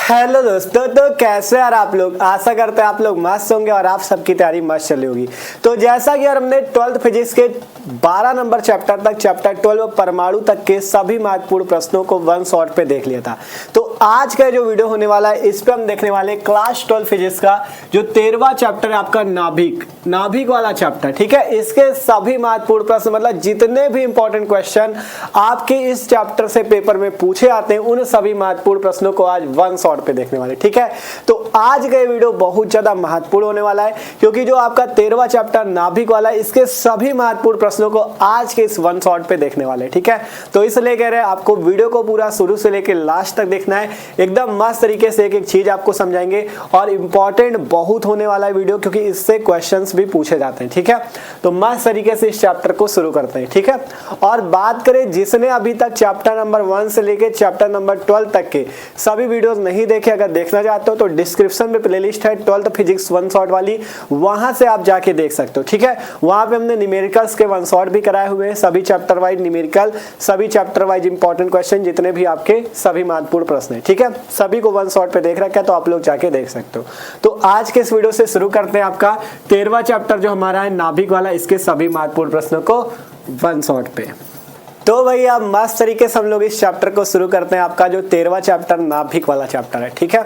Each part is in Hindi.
हेलो दोस्तों, तो कैसे यार आप लोग। आशा करते हैं आप लोग मस्त होंगे और आप सबकी तैयारी मस्त चली होगी। तो जैसा कि यार हमने 12th फिजिक्स के 12 नंबर चैप्टर तक, चैप्टर 12 परमाणु तक के सभी महत्वपूर्ण प्रश्नों को वन शॉट पे देख लिया था। तो आज का जो वीडियो होने वाला है इस पे हम देखने वाले क्लास 12 फिजिक्स का जो 13वां चैप्टर है आपका नाभिक वाला चैप्टर। ठीक है, इसके सभी महत्वपूर्ण प्रश्न मतलब जितने भी इंपॉर्टेंट क्वेश्चन आपके इस चैप्टर से पेपर में पूछे आते हैं उन सभी महत्वपूर्ण प्रश्नों को आज वन शॉट पे देखने वाले। ठीक है, तो आज का वीडियो बहुत ज्यादा महत्वपूर्ण होने वाला है क्योंकि जो आपका 13वां चैप्टर नाभिक वाला है इसके सभी महत्वपूर्ण प्रश्नों को आज के इस वन शॉट पे देखने वाले। ठीक है, तो इसलिए कह रहे हैं आपको वीडियो को पूरा शुरू से लेकर लास्ट तक देखना है। एकदम मस्त तरीके से एक एक चीज आपको समझाएंगे और इंपॉर्टेंट बहुत होने वाला है वीडियो क्योंकि इससे क्वेश्चंस भी पूछे जाते हैं। ठीक है, तो मस्त तरीके से इस चैप्टर को शुरू करते हैं। ठीक है, और बात करें जिसने अभी तक चैप्टर नंबर 1 से लेकर चैप्टर नंबर 12 तक के सभी वीडियोस नहीं देखे, अगर देखना चाहते हो तो डिस्क्रिप्शन में प्लेलिस्ट है 12th फिजिक्स वन शॉट वाली, वहां से आप जाके देख सकते हो। ठीक है, वहां पे हमने न्यूमेरिकल्स के वन शॉट भी कराए हुए हैं, सभी चैप्टर वाइज न्यूमेरिकल, सभी चैप्टर वाइज इंपॉर्टेंट क्वेश्चन जितने भी आपके सभी महत्वपूर्ण प्रश्न है। ठीक है, सभी को वन शॉट पे देख रखा है तो आप लोग जाके देख सकते हो। तो आज के इस वीडियो से शुरू करते हैं आपका 13वां चैप्टर जो हमारा है नाभिक वाला, इसके सभी महत्वपूर्ण प्रश्नों को वन शॉट पे। तो भाई आप मस्त तरीके से हम लोग इस चैप्टर को शुरू करते हैं। आपका जो 13वां चैप्टर नाभिक वाला चैप्टर है। ठीक है,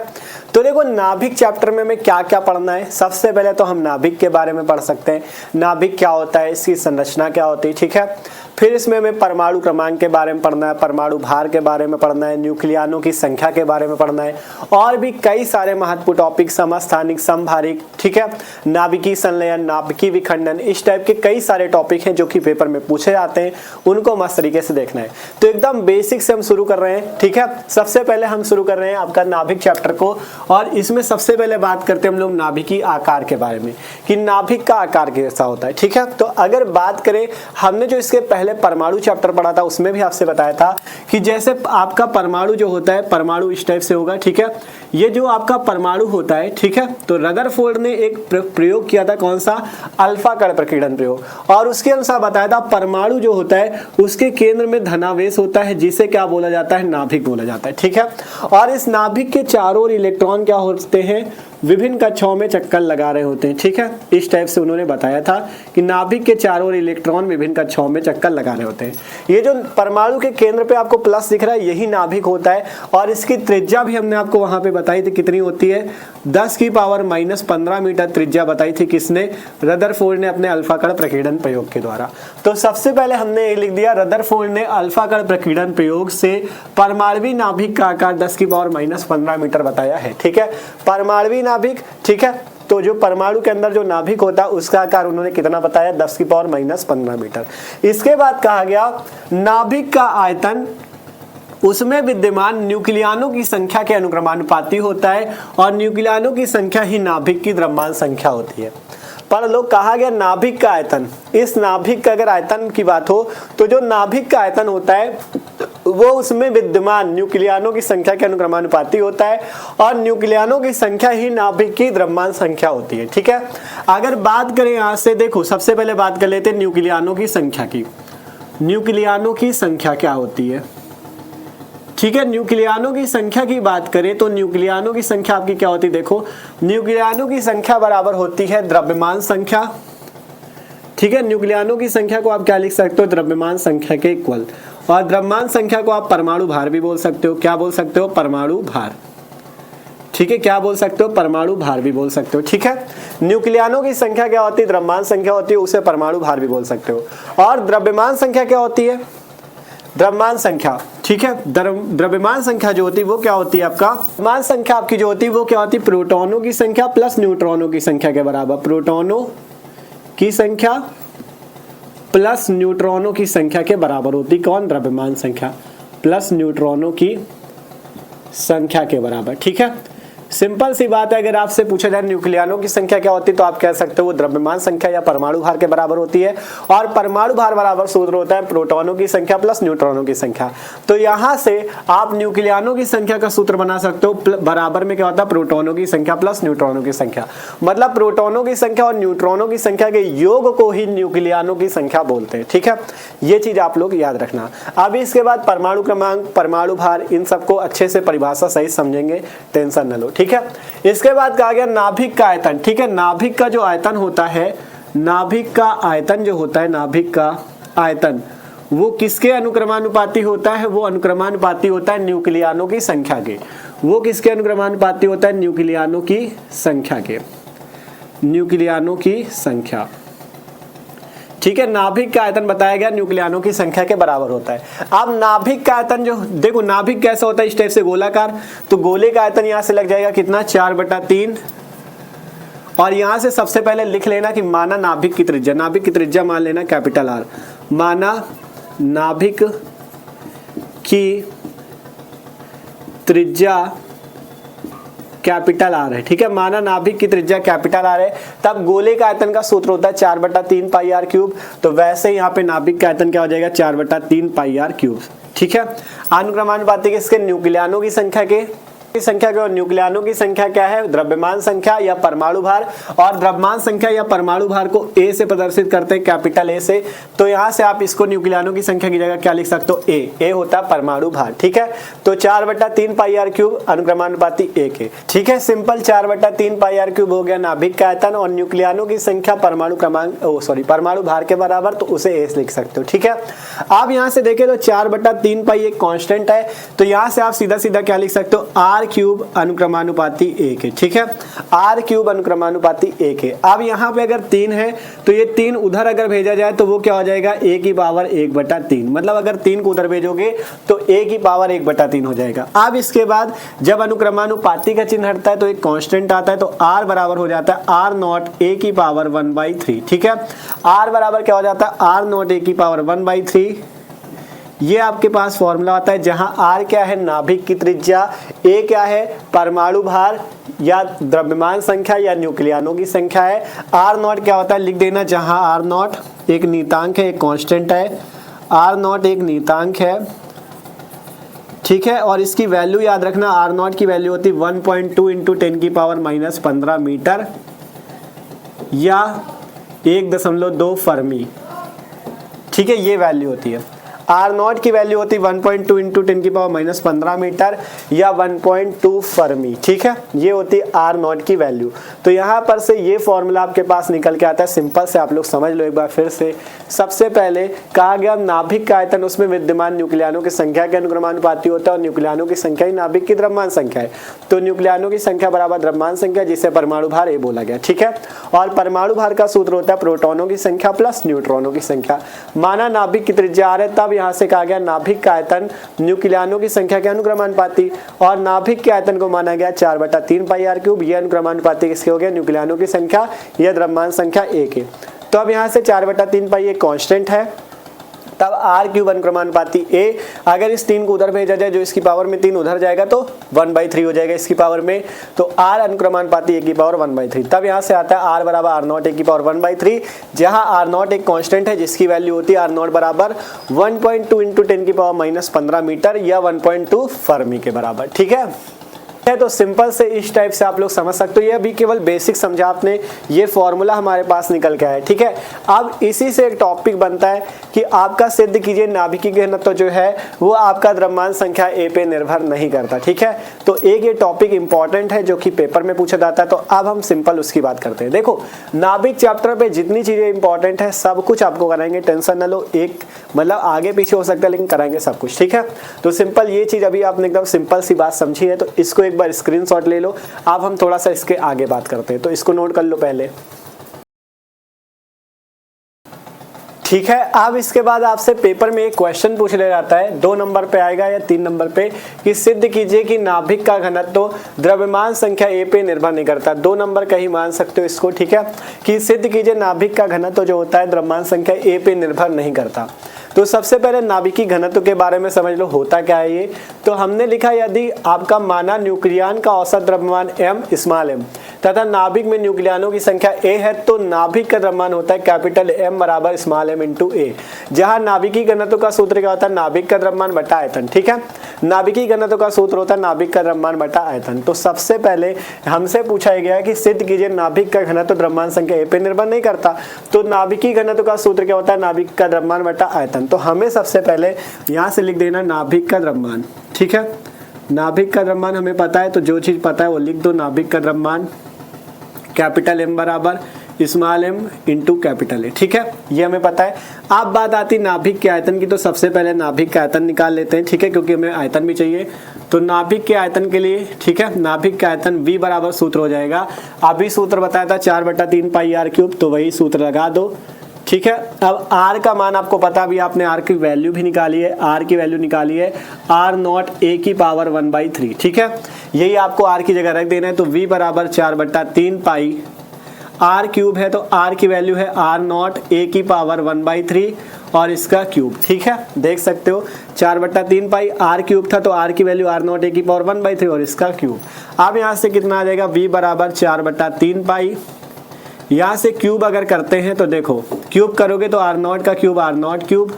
तो देखो नाभिक चैप्टर में हमें क्या क्या पढ़ना है। सबसे पहले तो हम नाभिक के बारे में पढ़ सकते हैं, नाभिक क्या होता है, इसकी संरचना क्या होती है। ठीक है, फिर इसमें हमें परमाणु क्रमांक के बारे में पढ़ना है, परमाणु भार के बारे में पढ़ना है, न्यूक्लियानों की संख्या के बारे में पढ़ना है और भी कई सारे महत्वपूर्ण टॉपिक, समस्थानिक, समभारिक, ठीक है, नाभिकीय संलयन, नाभिकीय विखंडन, इस टाइप के कई सारे टॉपिक हैं जो कि पेपर में पूछे जाते हैं, उनको मस्त तरीके से देखना है। तो एकदम बेसिक से हम शुरू कर रहे हैं। ठीक है, सबसे पहले हम शुरू कर रहे हैं आपका नाभिक चैप्टर को और इसमें सबसे पहले बात करते हैं हम लोग नाभिकीय आकार के बारे में कि नाभिक का आकार कैसा होता है। ठीक है, तो अगर बात करें, हमने जो इसके पहले परमाणु चैप्टर पढ़ा था उसमें भी आपसे बताया था कि जैसे आपका परमाणु जो होता है, परमाणु इस टाइप से होगा। ठीक है, ये जो आपका परमाणु होता है, ठीक है, तो रदरफोर्ड ने एक प्रयोग किया था, कौन सा, अल्फा कण प्रकीर्णन प्रयोग, और उसके अनुसार बताया था परमाणु जो होता है उसके केंद्र में धनावेश होता है जिसे क्या बोला जाता है, नाभिक बोला जाता है। ठीक है, और इस नाभिक के चारों ओर इलेक्ट्रॉन क्या होते हैं, विभिन्न कक्षाओं में चक्कर लगा रहे होते हैं। ठीक है, इस टाइप से उन्होंने बताया था कि नाभिक के चारों ओर इलेक्ट्रॉन विभिन्न कक्षाओं में चक्कर लगा रहे होते हैं। ये जो परमाणु के केंद्र पे आपको प्लस दिख रहा है यही नाभिक होता है और इसकी त्रिज्या भी हमने आपको वहां पे बताई थी कितनी होती है, 10⁻⁻15 मीटर त्रिज्या बताई थी किसने, रदरफोर्ड ने अपने अल्फा कण प्रकीर्णन प्रयोग के द्वारा। तो सबसे पहले हमने ये लिख दिया, रदरफोर्ड ने अल्फा कण प्रकीर्णन प्रयोग से परमाणु नाभिक का आकार 10⁻15 मीटर बताया है। ठीक है, परमाणु नाभिक, ठीक है, तो जो परमाणु के अंदर जो नाभिक होता है उसका आकार उन्होंने कितना बताया, 10⁻15 मीटर। इसके बाद कहा गया नाभिक का आयतन उसमें विद्यमान न्यूक्लियानों की संख्या के अनुक्रमानुपाती होता है और न्यूक्लियानों की संख्या ही नाभिक की द्रव्यमान संख्या होती है। पर लोग कहा गया नाभिक का आयतन, इस नाभिक का अगर आयतन की बात हो तो जो नाभिक का आयतन होता है वो उसमें विद्यमान न्यूक्लियानों की संख्या के अनुक्रमानुपाती होता है और न्यूक्लियानों की संख्या ही नाभिक की द्रव्यमान संख्या होती है। ठीक है, अगर बात करें यहां से, देखो सबसे पहले बात कर लेते हैं न्यूक्लियानों की संख्या की। न्यूक्लियानों की संख्या क्या होती है, ठीक है, न्यूक्लियानों की संख्या की बात करें तो न्यूक्लियानों की संख्या आपकी क्या होती है, देखो न्यूक्लियानों की संख्या बराबर होती है द्रव्यमान संख्या। ठीक है, न्यूक्लियानों की संख्या को आप क्या लिख सकते हो, द्रव्यमान संख्या के इक्वल, और द्रव्यमान संख्या को आप परमाणु भार भी बोल सकते हो। क्या बोल सकते हो, परमाणु भार। ठीक है, क्या बोल सकते हो, परमाणु भार भी बोल सकते हो। ठीक है, न्यूक्लियानों की संख्या क्या होती है, द्रव्यमान संख्या होती है, उसे परमाणु भार भी बोल सकते हो। और द्रव्यमान संख्या क्या होती है, द्रव्यमान संख्या। ठीक है, द्रव्यमान संख्या जो होती है वो क्या होती है, आपका द्रव्यमान संख्या आपकी जो होती है वो क्या होती है, प्रोटॉनों की संख्या प्लस न्यूट्रॉनों की संख्या के बराबर। प्रोटॉनों की संख्या प्लस न्यूट्रॉनों की संख्या के बराबर होती, कौन, द्रव्यमान संख्या प्लस न्यूट्रॉनों की संख्या के बराबर। ठीक है, सिंपल सी बात है, अगर आपसे पूछा जाए न्यूक्लियनों की संख्या क्या होती है तो आप कह सकते हो वो द्रव्यमान संख्या या परमाणु भार के बराबर होती है, और परमाणु भार बराबर सूत्र होता है प्रोटॉनों की संख्या प्लस न्यूट्रॉनों की संख्या। तो यहां से आप न्यूक्लियनों की संख्या का सूत्र बना सकते हो, बराबर में क्या होता है प्रोटॉनों की संख्या प्लस न्यूट्रॉनों की संख्या, मतलब प्रोटॉनों की संख्या और न्यूट्रॉनों की संख्या के योग को ही न्यूक्लियनों की संख्या बोलते हैं। ठीक है, ये चीज आप लोग याद रखना। अब इसके बाद परमाणु क्रमांक, परमाणु भार, इन सबको अच्छे से परिभाषा सही समझेंगे, टेंशन न लो। ठीक है, इसके बाद कहा गया नाभिक का आयतन। ठीक है, नाभिक का जो आयतन होता है, नाभिक का आयतन जो होता है, नाभिक का आयतन वो किसके अनुक्रमानुपाती होता है? वो अनुक्रमानुपाती होता है न्यूक्लियनों की संख्या के। वो किसके अनुक्रमानुपाती होता है? न्यूक्लियनों की संख्या के, न्यूक्लियनों की संख्या। ठीक है, नाभिक का आयतन बताया गया न्यूक्लियनों की संख्या के बराबर होता है। अब नाभिक का आयतन जो देखो, नाभिक कैसा होता है? इस टाइप से गोलाकार, तो गोले का आयतन यहां से लग जाएगा कितना? 4/3। और यहां से सबसे पहले लिख लेना कि माना नाभिक की त्रिज्या, नाभिक की त्रिज्या मान लेना कैपिटल आर, माना नाभिक की त्रिज्या कैपिटल आर है। ठीक है, माना नाभिक की त्रिज्या कैपिटल आर है, तब गोले का आयतन का सूत्र होता है 4/3 पाई आर क्यूब। तो वैसे यहाँ पे नाभिक का आयतन क्या हो जाएगा? 4/3 पाई आर क्यूब। ठीक है, अनुक्रमानुपाती किसके? न्यूक्लियनों की संख्या के संख्या के। और न्यूक्लियनों की संख्या क्या है? द्रव्यमान संख्या या परमाणु भार। और द्रव्यमान संख्या या परमाणु भार को ए से प्रदर्शित करते हैं, कैपिटल ए से। तो यहां से आप इसको न्यूक्लियनों की संख्या की जगह क्या लिख सकते हो? ए होता है परमाणु भार। ठीक है, तो 4/3 पाई आर क्यूब अनुक्रमानुपाती ए के। ठीक है, सिंपल 4/3 पाई आर क्यूब हो गया नाभिक का आयतन, और न्यूक्लियनों की संख्या परमाणु क्रमांक परमाणु भार के बराबर, तो उसे ए लिख सकते हो। ठीक है, आप यहां से देखें तो 4/3 पाई एक कांस्टेंट है, तो यहां से आप सीधा सीधा क्या लिख सकते हो? आर क्यूब अनुक्रमानुपाती ए के। ठीक है, आर क्यूब अनुक्रमानुपाती ए के। अब यहां पे अगर 3 है तो ये 3 उधर अगर भेजा जाए तो वो क्या हो जाएगा? ए की पावर 1/3। मतलब अगर 3 को उधर भेजोगे तो ए की पावर 1/3 हो जाएगा। अब इसके बाद जब अनुक्रमानुपाती का चिन्ह हटता है तो एक कांस्टेंट आता है, तो आर बराबर हो जाता है आर नॉट ए की पावर 1/3। ठीक है, आर बराबर क्या हो जाता है? आर नॉट ए की पावर 1/3। ये आपके पास फॉर्मूला आता है, जहां आर क्या है? नाभिक की त्रिज्या, ए क्या है? परमाणु भार या द्रव्यमान संख्या या न्यूक्लियनों की संख्या है। आर नॉट क्या होता है? लिख देना, जहां आर नॉट एक नियतांक है, एक कांस्टेंट है, आर नॉट एक नियतांक है। ठीक है, और इसकी वैल्यू याद रखना, आर नॉट की वैल्यू होती है 1.2 × 10⁻⁻15 मीटर या 1.2 फर्मी। ठीक है, ये वैल्यू होती है। आर नॉट की वैल्यू होती है 1.2 × 10⁻⁻15 मीटर या 1.2 फर्मी। ठीक है, ये होती है आर नॉट की वैल्यू। तो यहाँ पर से ये फॉर्मूला आपके पास निकल के आता है। सिंपल से आप लोग समझ लो एक बार फिर से। सबसे पहले कहा गया नाभिक का आयतन उसमें विद्यमान न्यूक्लियनों की संख्या के अनुक्रमानुपाती होता है, और न्यूक्लियनों की संख्या ही नाभिक की द्रव्यमान संख्या है। तो न्यूक्लियनों की संख्या बराबर द्रव्यमान संख्या, जिसे परमाणु भार ए बोला गया। ठीक है, और परमाणु भार का सूत्र होता है प्रोटॉनों की संख्या प्लस न्यूट्रॉनों की संख्या। माना नाभिक की त्रिज्या आर है, तब यहां से कहा गया नाभिक का आयतन न्यूक्लियनों की संख्या के अनुक्रमानुपाती, और नाभिक के आयतन को माना गया 4/3 पाई आर क्यूब। ये अनुक्रमानुपाती किसके हो गया? न्यूक्लियनों की संख्या या द्रव्यमान संख्या ए के। तो अब यहां से 4/3 पाई एक कांस्टेंट है, तब आर क्यूब अनुक्रमानुपाती ए। अगर इस 3 को उधर भेजा जाए, जो इसकी पावर में 3 उधर जाएगा तो 1/3 हो जाएगा इसकी पावर में, तो आर अनुक्रमानुपाती ए की पावर 1/3। तब यहां से आता है आर बराबर आर नॉट ए की पावर 1/3, जहां आर नॉट एक कांस्टेंट है जिसकी वैल्यू होती है आर नॉट बराबर 1.2 × 10⁻⁻15 मीटर या 1.2 फर्मी के बराबर। ठीक है, तो सिंपल से इस टाइप से आप लोग समझ सकते हो। ये अभी केवल बेसिक समझा आपने, ये फॉर्मूला हमारे पास निकल के आया। ठीक है, अब इसी से एक टॉपिक बनता है कि आपका सिद्ध कीजिए नाभिकीय घनत्व जो है वो आपका द्रव्यमान संख्या ए पे निर्भर नहीं करता। ठीक है, तो एक ये टॉपिक इंपॉर्टेंट है जो कि पेपर में पूछा जाता है। तो अब हम सिंपल उसकी बात करते हैं। देखो, नाभिक चैप्टर पे जितनी चीजें इंपॉर्टेंट है सब कुछ आपको कराएंगे, टेंशन न लो। एक मतलब आगे पीछे हो सकता है लेकिन कराएंगे सब कुछ। ठीक है, तो सिंपल ये चीज अभी आपने एकदम सिंपल सी बात समझी है, तो इसको एक बार स्क्रीनशॉट ले लो। अब हम थोड़ा सा इसके आगे बात करते हैं, तो इसको नोट कर लो पहले। ठीक है, अब इसके बाद आपसे पेपर में एक क्वेश्चन पूछ ले जाता है, 2 नंबर पे आएगा या 3 नंबर पे, कि सिद्ध कीजिए कि नाभिक का घनत्व द्रव्यमान संख्या ए पे निर्भर नहीं करता। 2 नंबर का ही मान सकते हो इसको। ठीक है, कि सिद्ध कीजिए नाभिक का घनत्व जो होता है द्रव्यमान संख्या ए पे निर्भर नहीं करता। तो सबसे पहले नाभिकीय घनत्व के बारे में समझ लो, होता क्या है ये। तो हमने लिखा यदि आपका माना न्यूक्लियन का औसत द्रव्यमान m स्मॉल m तथा नाभिक में न्यूक्लियनों की संख्या a है, तो नाभिक का द्रव्यमान होता है कैपिटल M बराबर स्मॉल m इंटू a। जहां नाभिकीय घनत्व का सूत्र क्या होता है, नाभिक का द्रव्यमान बटा आयतन। ठीक है, नाभिकीय घनत्व का सूत्र होता है नाभिक का द्रव्यमान बटा आयतन। तो सबसे पहले हमसे पूछा गया है कि सिद्ध कीजिए नाभिक का घनत्व द्रव्यमान संख्या a पे निर्भर नहीं करता। तो नाभिकीय घनत्व का सूत्र क्या होता है, नाभिक का द्रव्यमान बटा आयतन। तो हमें सबसे पहले यहाँ से लिख देना नाभिक का द्रव्यमान। ठीक है, नाभिक का द्रव्यमान हमें पता है, तो जो चीज पता है वो लिख दो। नाभिक का द्रव्यमान कैपिटल M बराबर small m into capital A। ठीक है, ये हमें पता है। अब बात आती नाभिक के आयतन की, तो सबसे पहले नाभिक का आयतन निकाल लेते हैं। ठीक है, क्योंकि हमें आयतन भी चाहिए। तो नाभिक के आयतन के लिए, ठीक है, नाभिक का आयतन V बराबर सूत्र हो जाएगा, अभी सूत्र बताया था 4/3 पाई r क्यूब, तो वही सूत्र लगा दो। ठीक है, अब r का मान आपको पता, भी आपने r की वैल्यू भी निकाली है, r की वैल्यू निकाली है r0 a की पावर 1/3। ठीक है, यही आपको r की जगह रख देना है। तो v बराबर 4/3 पाई r क्यूब है, तो r की वैल्यू है r0 a की पावर 1/3 और इसका क्यूब। ठीक है, देख सकते हो 4/3 पाई r क्यूब था, तो r की वैल्यू r0 a की पावर 1/3 और इसका क्यूब। अब यहाँ से कितना आ जाएगा, v बराबर 4/3 पाई, यहाँ से क्यूब अगर करते हैं तो देखो क्यूब करोगे तो r0 का cube r0 cube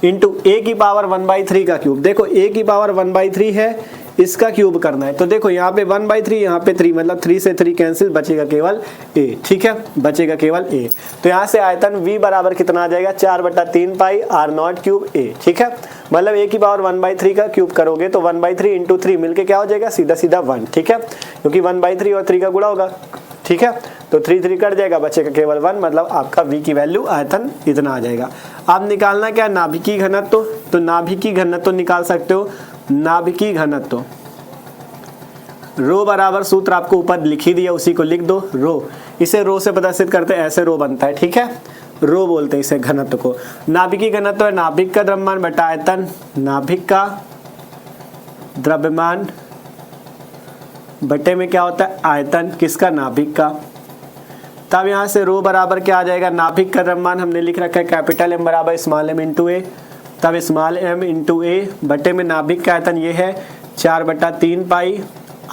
into a की पावर 1/3 का क्यूब। देखो a की पावर 1/3 है, इसका क्यूब करना है। तो देखो यहाँ पे 1/3, यहाँ पे 3, मतलब 3 से 3 कैंसिल, बचेगा केवल a। ठीक है, बचेगा केवल a। तो यहाँ से आयतन v बराबर कितना आ जाएगा, 4/3 पाई r0 क्यूब a। ठीक है, मतलब a की पावर 1/3 का क्यूब करोगे तो 1/3 इंटू 3 मिलके क्या हो जाएगा, सीधा सीधा 1। ठीक है, क्योंकि 1/3 और 3 का गुणा होगा। ठीक है, तो 3 3 कट जाएगा, बचेगा केवल 1, मतलब आपका v की वैल्यू आयतन इतना आ जाएगा। अब निकालना क्या, नाभिकीय घनत्व। तो नाभिकीय घनत्व निकाल सकते हो, नाभिकीय घनत्व रो बराबर सूत्र आपको ऊपर लिख ही दिया, उसी को लिख दो रो। इसे रो से प्रदर्शित करते हैं, ऐसे रो बनता है। ठीक है, रो बोलते हैं इसे घनत्व को। नाभिकीय घनत्व है नाभिक का द्रव्यमान बटा आयतन, नाभिक का द्रव्यमान बटे में क्या होता है, आयतन किसका, नाभिक का। तब यहाँ से रो बराबर क्या आ जाएगा, नाभिक का द्रव्यमान हमने लिख रखा है कैपिटल M बराबर स्मॉल m इंटू a। तब स्मॉल m इंटू a बटे में नाभिक का आयतन ये है 4/3 पाई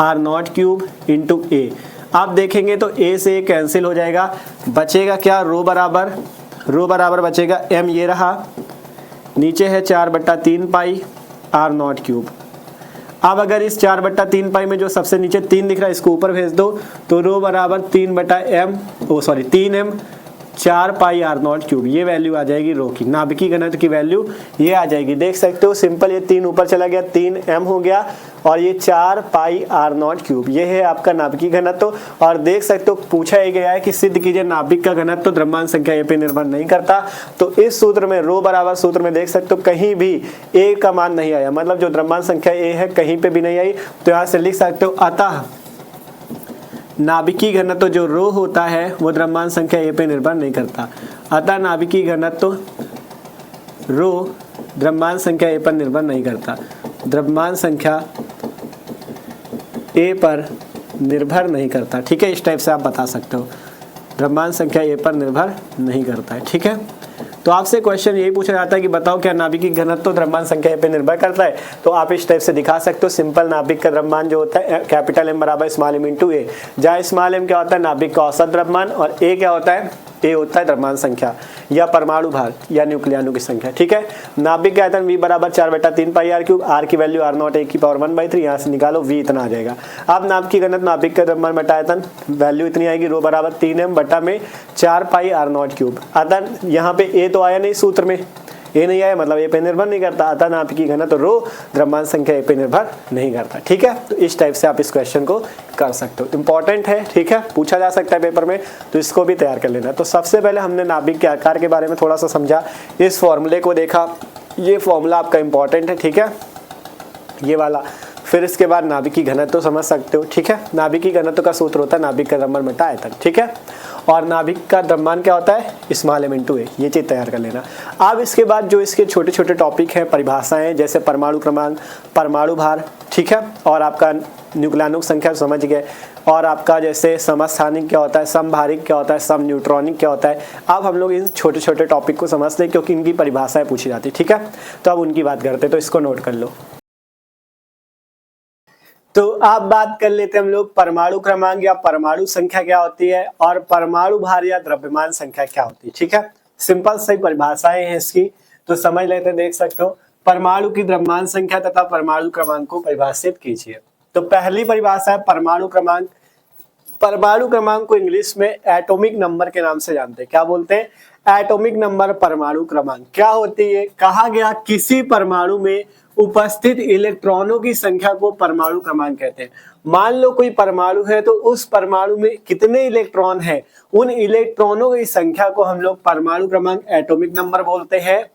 r0 क्यूब इंटू a। आप देखेंगे तो a से a कैंसिल हो जाएगा, बचेगा क्या, रो बराबर बचेगा m, ये रहा, नीचे है 4/3 पाई r0 क्यूब। अब अगर इस 4/3 पाई में जो सबसे नीचे 3 दिख रहा है इसको ऊपर भेज दो, तो रो बराबर 3m 4 पाई r0 क्यूब, ये वैल्यू आ जाएगी रो की, नाभिकीय घनत्व की वैल्यू ये आ जाएगी। देख सकते हो सिंपल, ये 3 ऊपर चला गया, 3m हो गया और ये 4 पाई r0 क्यूब, ये है आपका नाभिकीय घनत्व। और देख सकते हो पूछा ही गया है कि सिद्ध कीजिए नाभिक का घनत्व द्रव्यमान संख्या a पे निर्भर नहीं करता। तो इस सूत्र में, रो बराबर सूत्र में देख सकते हो कहीं भी a का मान नहीं आया, मतलब जो द्रव्यमान संख्या a है कहीं पे भी नहीं आई। तो यहाँ से लिख सकते हो अतः नाभिकीय घनत्व जो रो होता है वो द्रव्यमान संख्या a पे निर्भर नहीं करता। अतः नाभिकीय घनत्व रो द्रव्यमान संख्या a पर निर्भर नहीं करता, द्रव्यमान संख्या a पर निर्भर नहीं करता। ठीक है, इस टाइप से आप बता सकते हो, द्रव्यमान संख्या a पर निर्भर नहीं करता है। ठीक है, तो आपसे क्वेश्चन यही पूछा जाता है कि बताओ क्या नाभिकीय घनत्व द्रव्यमान संख्या पे निर्भर करता है। तो आप इस टाइप से दिखा सकते हो, सिंपल नाभिक का द्रव्यमान जो होता है कैपिटल M बराबर स्मॉल m इंटू a, जहाँ स्मॉल m क्या होता है, नाभिक का औसत द्रव्यमान, और a क्या होता है, a होता है द्रव्यमान संख्या या परमाणु भार या न्यूक्लियनों की संख्या। ठीक है, नाभिक का आयतन v बराबर 4/3 पाई r क्यूब, r की वैल्यू r0 a की पावर 1/3, यहाँ से निकालो v इतना आ जाएगा। अब नाभिकीय घनत्व नाभिक का द्रव्यमान बटा आयतन, वैल्यू इतनी आएगी, रो बराबर 3m बटा में 4 पाई r0 क्यूब। अतः यहाँ पे a तो आया नहीं सूत्र में, ए नहीं आया, मतलब ए पे निर्भर नहीं करता। अतः नाभिकीय घनत्व रो द्रव्यमान संख्या ए पे निर्भर नहीं करता। ठीक है, तो इस टाइप से आप इस क्वेश्चन को कर सकते हो, इंपॉर्टेंट है। ठीक है, पूछा जा सकता है पेपर में, तो इसको भी तैयार कर लेना। तो सबसे पहले हमने नाभिक के आकार के बारे में थोड़ा सा समझा, इस फॉर्मूले को देखा, ये फॉर्मूला आपका इंपॉर्टेंट है। ठीक है, ये वाला फिर इसके बाद नाभिकीय घनत्व तो समझ सकते हो, ठीक है। नाभिकीय घनत्व का सूत्र होता है नाभिक का द्रव्यमान बटा आयतन, ठीक है। और नाभिक का द्रव्यमान क्या होता है, स्मॉल m × a, ये चीज तैयार कर लेना। अब इसके बाद जो इसके छोटे छोटे टॉपिक हैं, परिभाषाएं, जैसे परमाणु क्रमांक, परमाणु भार, ठीक है, और आपका न्यूक्लियानों संख्या समझ गए, और आपका जैसे समस्थानिक क्या होता है, समभारिक क्या होता है, सम न्यूट्रॉनिक क्या होता है। अब हम लोग इन छोटे छोटे टॉपिक को समझते हैं क्योंकि इनकी परिभाषाएं पूछी जाती है, ठीक है। तो अब उनकी बात करते हैं, तो इसको नोट कर लो। तो अब बात कर लेते हैं हम लोग परमाणु क्रमांक या परमाणु संख्या क्या होती है, और परमाणु भार या द्रव्यमान संख्या क्या होती है, ठीक है। सिंपल सही परिभाषाएं हैं इसकी, तो समझ लेते हैं, देख सकते हो। परमाणु की द्रव्यमान संख्या तथा परमाणु क्रमांक को परिभाषित कीजिए। तो पहली परिभाषा है परमाणु क्रमांक। परमाणु क्रमांक को इंग्लिश में एटॉमिक नंबर के नाम से जानते हैं। क्या बोलते हैं, एटॉमिक नंबर परमाणु क्रमांक। क्या होती है, कहा गया किसी परमाणु में उपस्थित इलेक्ट्रॉनों की संख्या को परमाणु क्रमांक कहते हैं। मान लो कोई परमाणु है, तो उस परमाणु में कितने इलेक्ट्रॉन हैं, उन इलेक्ट्रॉनों की संख्या को हम लोग परमाणु क्रमांक एटॉमिक नंबर बोलते हैं,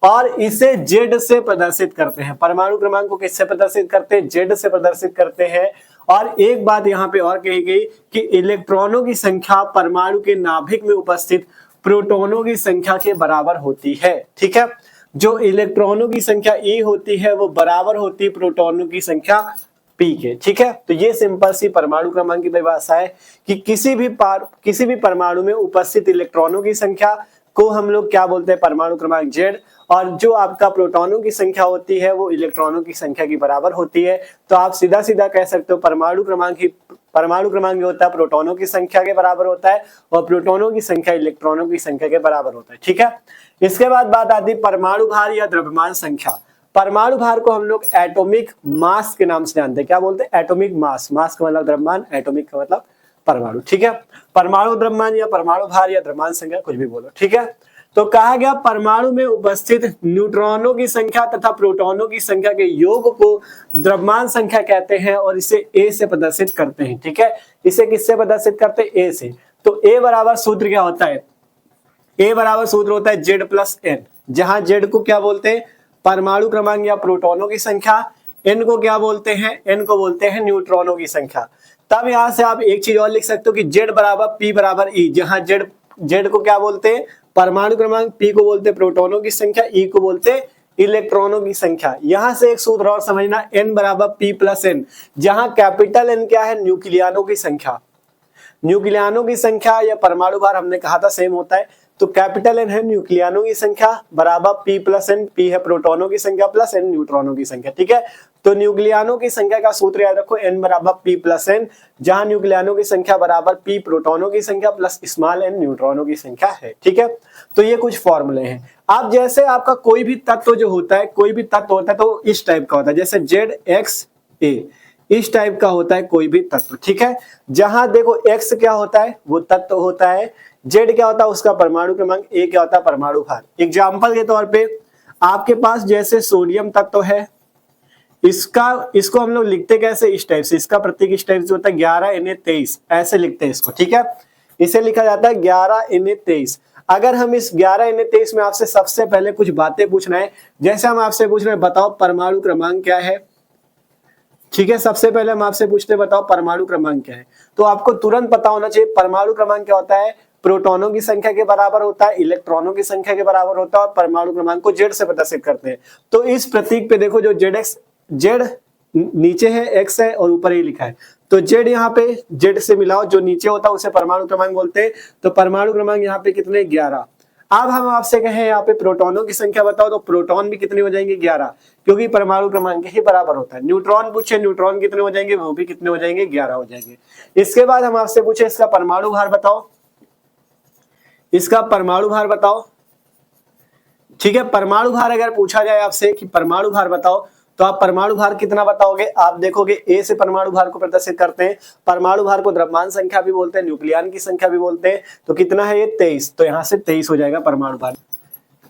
और इसे जेड से प्रदर्शित करते हैं। परमाणु क्रमांक को किससे प्रदर्शित करते हैं, जेड से प्रदर्शित करते हैं। और एक बात यहाँ पे और कही गई कि इलेक्ट्रॉनों की संख्या परमाणु के नाभिक में उपस्थित प्रोटॉनों की संख्या के बराबर होती है, ठीक है। जो इलेक्ट्रॉनों की संख्या E होती है वो बराबर होती है प्रोटॉनों की संख्या P के, ठीक है। तो ये सिंपल सी परमाणु क्रमांक की परिभाषा है कि किसी भी परमाणु में उपस्थित इलेक्ट्रॉनों की संख्या को हम लोग क्या बोलते हैं, परमाणु क्रमांक Z, और जो आपका प्रोटॉनों की संख्या होती है वो इलेक्ट्रॉनों की संख्या की बराबर होती है। तो आप सीधा सीधा कह सकते हो परमाणु क्रमांक जो होता है प्रोटॉनों की संख्या के बराबर होता है, और प्रोटॉनों की संख्या इलेक्ट्रॉनों की संख्या के बराबर होता है, ठीक है। इसके बाद बात आती है परमाणु भार या द्रव्यमान संख्या। परमाणु भार को हम लोग एटॉमिक मास के नाम से जानते हैं। क्या बोलते हैं, एटॉमिक मास। मास का मतलब द्रव्यमान, एटॉमिक का मतलब परमाणु, ठीक है। परमाणु द्रव्यमान या परमाणु भार या द्रव्यमान संख्या, कुछ भी बोलो, ठीक है। तो कहा गया परमाणु में उपस्थित न्यूट्रॉनों की संख्या तथा प्रोटॉनों की संख्या के योग को द्रव्यमान संख्या कहते हैं, और इसे ए से प्रदर्शित करते हैं, ठीक है। इसे किससे प्रदर्शित करते हैं, ए से। तो ए बराबर सूत्र क्या होता है, ए बराबर सूत्र होता है Z + N, जहां Z को क्या बोलते हैं, परमाणु क्रमांक या प्रोटॉनों की संख्या, N को क्या बोलते हैं, N को बोलते हैं न्यूट्रॉनों की संख्या। तब यहां से आप एक चीज और लिख सकते हो कि Z बराबर P बराबर E, जहां Z को क्या बोलते हैं, परमाणु क्रमांक, P को बोलते हैं प्रोटॉनों की संख्या, E को बोलते हैं इलेक्ट्रॉनों की संख्या। यहां से एक सूत्र और समझना, N बराबर P + N, जहां कैपिटल N क्या है, न्यूक्लियानों की संख्या। न्यूक्लियानों की संख्या या परमाणु भार हमने कहा था सेम होता है, तो कैपिटल N है न्यूक्लियानों की संख्या बराबर P + N, P है प्रोटॉनों की संख्या प्लस N न्यूट्रॉनों की संख्या, ठीक है। तो न्यूक्लियानों की संख्या का सूत्र याद रखो, N बराबर P + N, जहां न्यूक्लियानों की संख्या बराबर P प्रोटॉनों की संख्या प्लस स्मॉल n न्यूट्रॉनों की संख्या है, ठीक है। तो ये कुछ फॉर्मूले हैं। अब जैसे आपका कोई भी तत्व जो होता है, कोई भी तत्व होता है तो इस टाइप का होता है, जैसे ZXA, इस टाइप का होता है कोई भी तत्व, ठीक है। जहां देखो X क्या होता है, वो तत्व होता है, Z क्या होता है उसका परमाणु क्रमांक, A क्या होता है परमाणु भार। एग्जांपल के तौर पे आपके पास जैसे सोडियम तत्व है, इसको हम लोग लिखते कैसे, इस टाइप से। इसका प्रतीक इस टाइप से होता है 11Na23, ऐसे लिखते हैं इसको, ठीक है। इसे लिखा जाता है 11Na23। अगर हम इस 11Na23 में आपसे सबसे पहले कुछ बातें पूछना है, जैसे हम आपसे पूछ रहे हैं बताओ परमाणु क्रमांक क्या है, ठीक है। सबसे पहले हम आपसे पूछते हैं बताओ परमाणु क्रमांक क्या है, तो आपको तुरंत पता होना चाहिए परमाणु क्रमांक क्या होता है, प्रोटॉनों की संख्या के बराबर होता है, इलेक्ट्रॉनों की संख्या के बराबर होता है, और परमाणु क्रमांक को Z से प्रदर्शित करते हैं। तो इस प्रतीक पे देखो, जो Z नीचे है, X है और ऊपर ही लिखा है, तो Z यहाँ पे Z से मिलाओ, जो नीचे होता है उसे परमाणु क्रमांक बोलते हैं। तो परमाणु क्रमांक यहाँ पे कितने, 11। अब हम आपसे कहें यहाँ पे प्रोटॉनों की संख्या बताओ, तो प्रोटॉन भी कितने हो जाएंगे, 11, क्योंकि परमाणु क्रमांक ही बराबर होता है। न्यूट्रॉन पूछे, न्यूट्रॉन कितने हो जाएंगे, वो भी कितने हो जाएंगे, 11 हो जाएंगे। इसके बाद हम आपसे पूछे इसका परमाणु भार बताओ, इसका परमाणु भार बताओ, ठीक है। परमाणु भार अगर पूछा जाए आपसे कि परमाणु भार बताओ, तो आप परमाणु भार कितना बताओगे, आप देखोगे ए से परमाणु भार को प्रदर्शित करते हैं। परमाणु भार को द्रव्यमान संख्या भी बोलते हैं, न्यूक्लियन की संख्या भी बोलते हैं। तो कितना है ये, 23, तो यहाँ से 23 हो जाएगा परमाणु भार,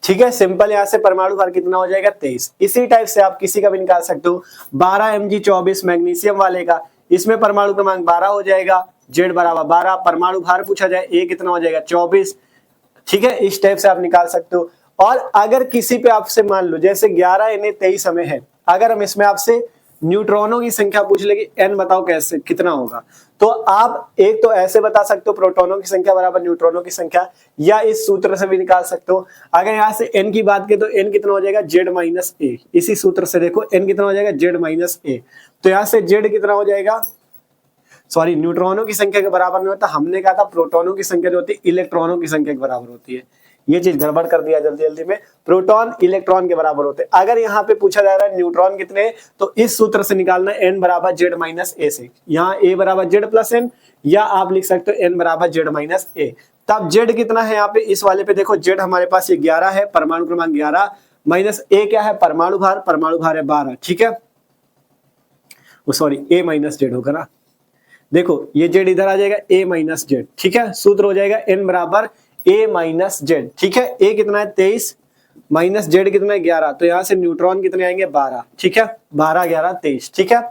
ठीक है। सिंपल, यहाँ से परमाणु भार कितना हो जाएगा, 23। इसी टाइप से आप किसी का भी निकाल सकते हो। 12 Mg24 मैग्नीशियम वाले का, इसमें परमाणु क्रमांक 12 हो जाएगा, Z बराबर 12। परमाणु भार पूछा जाए, A कितना हो जाएगा, 24, ठीक है। इस टाइप से आप निकाल सकते हो। और अगर किसी पे आपसे मान लो जैसे 11Na23 हमें है, अगर हम इसमें आपसे न्यूट्रॉनों की संख्या पूछ लेगी n बताओ कैसे कितना होगा, तो आप एक तो ऐसे बता सकते हो प्रोटॉनों की संख्या बराबर न्यूट्रॉनों की संख्या, या इस सूत्र से भी निकाल सकते हो। अगर यहाँ से n की बात करें तो n कितना हो जाएगा z माइनस ए, इसी सूत्र से देखो n कितना हो जाएगा z माइनस ए, तो यहाँ से z कितना हो जाएगा, सॉरी न्यूट्रॉनों की संख्या के बराबर नहीं होता, हमने कहा था प्रोटॉनों की संख्या जो होती है इलेक्ट्रॉनों की संख्या के बराबर होती है, ये चीज गड़बड़ कर दिया जल्दी जल्दी में, प्रोटॉन इलेक्ट्रॉन के बराबर होते हैं। अगर यहाँ पे पूछा जा रहा है न्यूट्रॉन कितने हैं, तो इस सूत्र से निकालना n बराबर z माइनस ए से, यहाँ a बराबर z प्लस n, या आप लिख सकते हो n बराबर z माइनस ए। तब z कितना है यहाँ पे, इस वाले पे देखो z हमारे पास ये 11 है, परमाणु क्रमांक 11, माइनस a क्या है परमाणु भार है 12, ठीक है, सॉरी a माइनस z होगा ना, देखो ये z इधर आ जाएगा a माइनस z, ठीक है, सूत्र हो जाएगा n बराबर a माइनस z, ठीक है, a कितना है 23 माइनस z कितना है 11, तो यहाँ से न्यूट्रॉन कितने आएंगे 12, ठीक है, 12 11 23, ठीक है।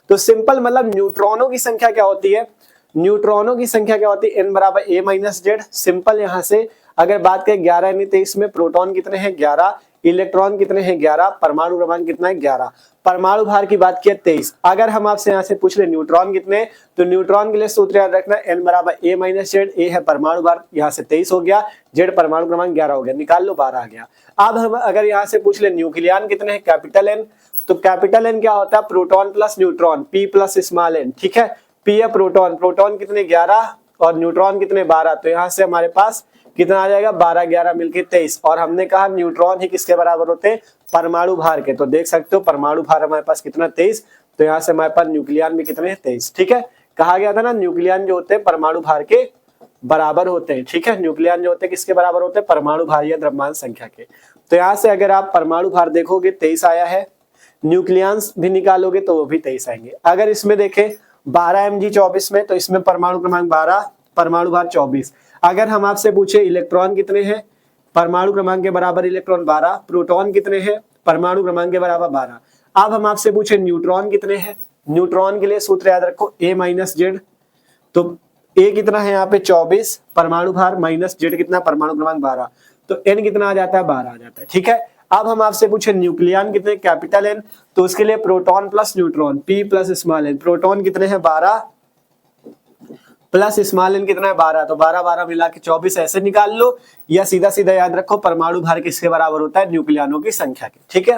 तो सिंपल मतलब न्यूट्रॉनों की संख्या क्या होती है, न्यूट्रॉनों की संख्या क्या होती है n बराबर a माइनस z। सिंपल यहाँ से अगर बात करें 11 यानी 23 में प्रोटॉन कितने हैं 11, इलेक्ट्रॉन कितने हैं 11, परमाणु क्रमांक कितना है 11, परमाणु भार की बात किया 23। अगर हम आपसे यहाँ से पूछ ले न्यूट्रॉन कितने, तो न्यूट्रॉन के लिए सूत्र याद रखना n बराबर a माइनस जेड, ए है परमाणु भार, यहाँ से 23 हो गया, जेड परमाणु क्रमांक 11 हो गया, निकाल लो 12 आ गया। अब हम अगर यहाँ से पूछ ले न्यूक्लियन कितने हैं कैपिटल N, तो कैपिटल N क्या होता है proton plus neutron, P plus small n, ठीक है, P है प्रोटॉन, प्रोटॉन कितने 11 और न्यूट्रॉन कितने 12, तो यहाँ से हमारे पास कितना आ जाएगा 12 11 मिलके 23, और हमने कहा न्यूट्रॉन ही किसके बराबर होते हैं परमाणु भार के, तो देख सकते हो परमाणु भार हमारे पास कितना 23, तो यहाँ से हमारे पास न्यूक्लियन भी कितने हैं 23, ठीक है। कहा गया था ना न्यूक्लियन जो होते हैं परमाणु भार के बराबर होते हैं, ठीक है, न्यूक्लियन जो होते हैं किसके बराबर होते हैं परमाणु भार या द्रव्यमान संख्या के। तो यहाँ से अगर आप परमाणु भार देखोगे 23 आया है, न्यूक्लियंस भी निकालोगे तो वो भी 23 आएंगे। अगर इसमें देखें 12 mg 24 में, तो इसमें परमाणु क्रमांक 12, परमाणु भार 24। अगर हम आपसे पूछे इलेक्ट्रॉन कितने हैं, परमाणु क्रमांक के बराबर इलेक्ट्रॉन 12, प्रोटॉन कितने हैं परमाणु क्रमांक के बराबर 12। अब हम आपसे पूछे न्यूट्रॉन कितने हैं, न्यूट्रॉन के लिए सूत्र याद रखो a माइनस जेड, तो a कितना है यहाँ पे 24 परमाणु भार माइनस जेड कितना परमाणु क्रमांक 12, तो n कितना आ जाता है 12 आ जाता है, ठीक है। अब हम आपसे पूछे न्यूक्लियन कितने कैपिटल N, तो उसके लिए proton plus neutron P plus small n, proton कितने हैं 12 प्लस स्मॉल n कितना है 12, तो 12 12 मिला के 24 ऐसे निकाल लो, या सीधा सीधा याद रखो परमाणु भार किसके बराबर होता है न्यूक्लियनों की संख्या के, ठीक है।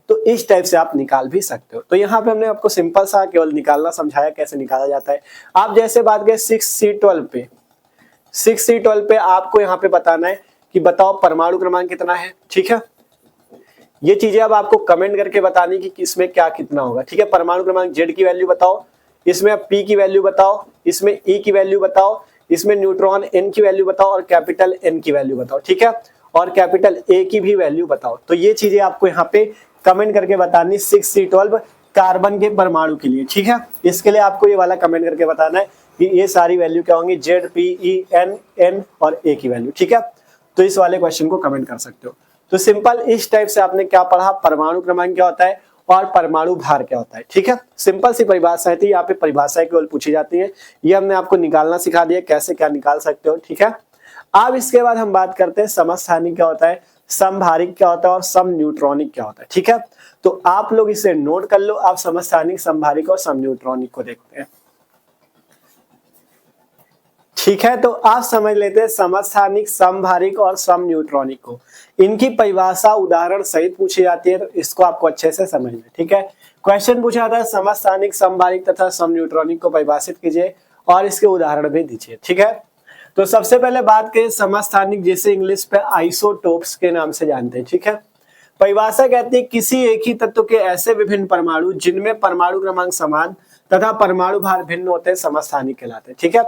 तो इस टाइप से आप निकाल भी सकते हो। तो यहाँ पे हमने आपको सिंपल सा केवल निकालना समझाया कैसे निकाला जाता है। आप जैसे बात करें 6C12 पे, 6C12 पे आपको यहाँ पे बताना है कि बताओ परमाणु क्रमांक कितना है, ठीक है। ये चीजें अब आपको कमेंट करके बतानी कि इसमें क्या कितना होगा, ठीक है। परमाणु क्रमांक Z की वैल्यू बताओ, इसमें P की वैल्यू बताओ, इसमें E की वैल्यू बताओ, इसमें न्यूट्रॉन N की वैल्यू बताओ और कैपिटल N की वैल्यू बताओ, ठीक है, और कैपिटल A की भी वैल्यू बताओ। तो ये चीजें आपको यहाँ पे कमेंट करके बतानी 6C12 कार्बन के परमाणु के लिए, ठीक है। इसके लिए आपको ये वाला कमेंट करके बताना है कि ये सारी वैल्यू क्या होंगी Z, P, E, N, N और A की वैल्यू, ठीक है। तो इस वाले क्वेश्चन को कमेंट कर सकते हो। तो सिंपल इस टाइप से आपने क्या पढ़ा, परमाणु क्रमांक क्या होता है और परमाणु भार क्या होता है, ठीक है। सिंपल सी परिभाषाएं थी, यहाँ पे परिभाषाएं केवल पूछी जाती है, ये हमने आपको निकालना सिखा दिया कैसे क्या निकाल सकते हो, ठीक है। अब इसके बाद हम बात करते हैं समस्थानिक क्या होता है, समभारिक क्या होता है और सम न्यूट्रॉनिक क्या होता है, ठीक है। तो आप लोग इसे नोट कर लो। आप समस्थानिक, समभारिक और सम न्यूट्रॉनिक को देखते हैं, ठीक है। तो आप समझ लेते हैं समस्थानिक, समभारिक और सम न्यूट्रॉनिक को। इनकी परिभाषा उदाहरण सहित पूछी जाती है, तो इसको आपको अच्छे से समझना, ठीक है। क्वेश्चन पूछा था समस्थानिक, समभारिक तथा सम न्यूट्रॉनिक को परिभाषित कीजिए और इसके उदाहरण भी दीजिए, ठीक है। तो सबसे पहले बात करें समस्थानिक, जिसे इंग्लिश पे आइसोटोप्स के नाम से जानते हैं, ठीक है। परिभाषा कहती है किसी एक ही तत्व के ऐसे विभिन्न परमाणु जिनमें परमाणु क्रमांक समान तथा परमाणु भार भिन्न होते हैं समस्थानिक कहलाते हैं, ठीक है।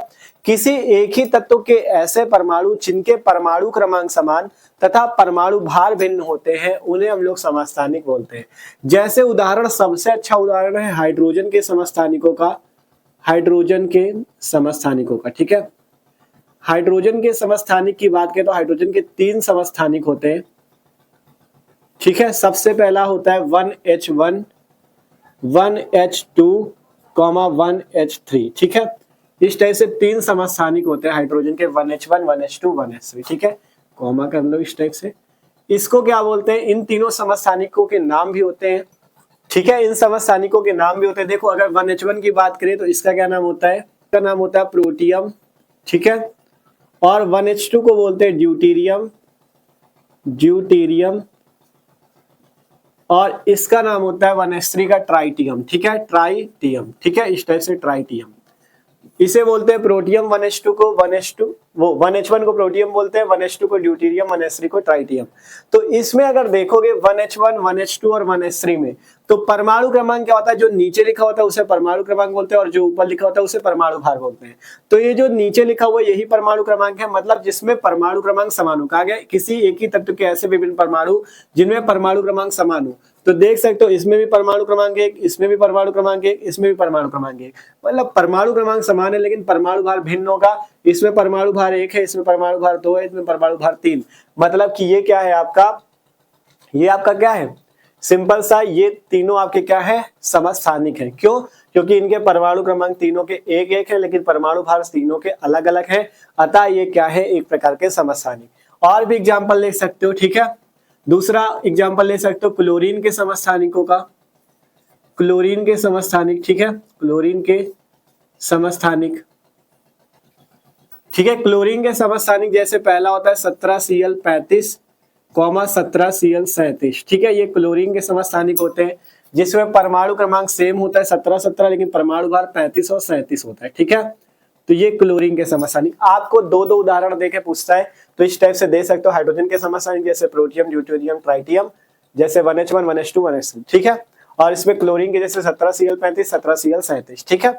किसी एक ही तत्व के ऐसे परमाणु जिनके परमाणु क्रमांक समान तथा परमाणु भार भिन्न होते हैं उन्हें हम लोग समस्थानिक बोलते हैं। जैसे उदाहरण, सबसे अच्छा उदाहरण है हाइड्रोजन के समस्थानिकों का, हाइड्रोजन के समस्थानिकों का, ठीक है। हाइड्रोजन के समस्थानिक की बात करें तो हाइड्रोजन के 3 समस्थानिक होते हैं, ठीक है। सबसे पहला होता है 1H1, 1H2, 1H3, ठीक है। इस टाइप से 3 समस्थानिक होते हैं हाइड्रोजन के, 1H1, 1H2, 1H3, ठीक है। कॉमा कर लो इस टाइप से। इसको क्या बोलते हैं, इन तीनों समस्थानिकों के नाम भी होते हैं, ठीक है, इन समस्थानिकों के नाम भी होते हैं। देखो अगर 1H1 की बात करें तो इसका क्या नाम होता है, इसका नाम होता है प्रोटियम, ठीक है, और 1H2 को बोलते हैं ड्यूटेरियम, ड्यूटेरियम, और इसका नाम होता है 1H3 का ट्राइटियम, ठीक है, ट्राइटियम, ठीक है, इस टाइप से ट्राइटियम। इसे बोलते हैं प्रोटियम 1H2 को, 1H2 वो 1H1 को प्रोटियम बोलते हैं, 1H2 को ड्यूटेरियम, 1H3 को ट्राइटियम। तो इसमें अगर देखोगे 1H1, 1H2 और 1H3 में, तो परमाणु क्रमांक क्या होता है, जो नीचे लिखा होता है उसे परमाणु क्रमांक बोलते हैं और जो ऊपर लिखा होता है उसे परमाणु भार बोलते हैं। तो ये जो नीचे लिखा हुआ यही परमाणु क्रमांक है, मतलब जिसमें परमाणु क्रमांक समान हो। कहा गया किसी एक ही तत्व के ऐसे विभिन्न परमाणु जिनमें परमाणु क्रमांक समान हो। तो देख सकते हो इसमें भी परमाणु क्रमांक 1, इसमें भी परमाणु क्रमांक 1, इसमें भी परमाणु क्रमांक 1, मतलब परमाणु क्रमांक समान है लेकिन परमाणु भार भिन्न होगा। इसमें परमाणु भार 1 है, इसमें परमाणु भार 2 है, इसमें परमाणु भार 3। मतलब कि ये क्या है आपका, ये आपका क्या है, सिंपल सा, ये तीनों आपके क्या है, समस्थानिक है। क्यों? क्योंकि इनके परमाणु क्रमांक तीनों के 1-1 है लेकिन परमाणु भार तीनों के अलग अलग है, अतः ये क्या है, एक प्रकार के समस्थानिक। और भी एग्जाम्पल ले सकते हो, ठीक है। दूसरा एग्जाम्पल ले सकते हो क्लोरीन के समस्थानिकों का, क्लोरीन के समस्थानिक, ठीक है, क्लोरीन के समस्थानिक, ठीक है। क्लोरीन के समस्थानिक जैसे पहला होता है 17Cl35, 17Cl37, ठीक है, ये क्लोरीन के समस्थानिक होते हैं जिसमें परमाणु क्रमांक सेम होता है 17-17 लेकिन परमाणु भार 35 और 37 होता है, ठीक है। तो ये क्लोरीन के समस्थानिक। आपको दो उदाहरण देके पूछता है तो इस टाइप से दे सकते हो। हाइड्रोजन के समस्थानिक जैसे प्रोटियम, ड्यूटेरियम, ट्राइटियम, जैसे 1H1, 1H2, 1H3, ठीक है। और इसमें क्लोरीन के जैसे 17Cl35, 17Cl37, ठीक है।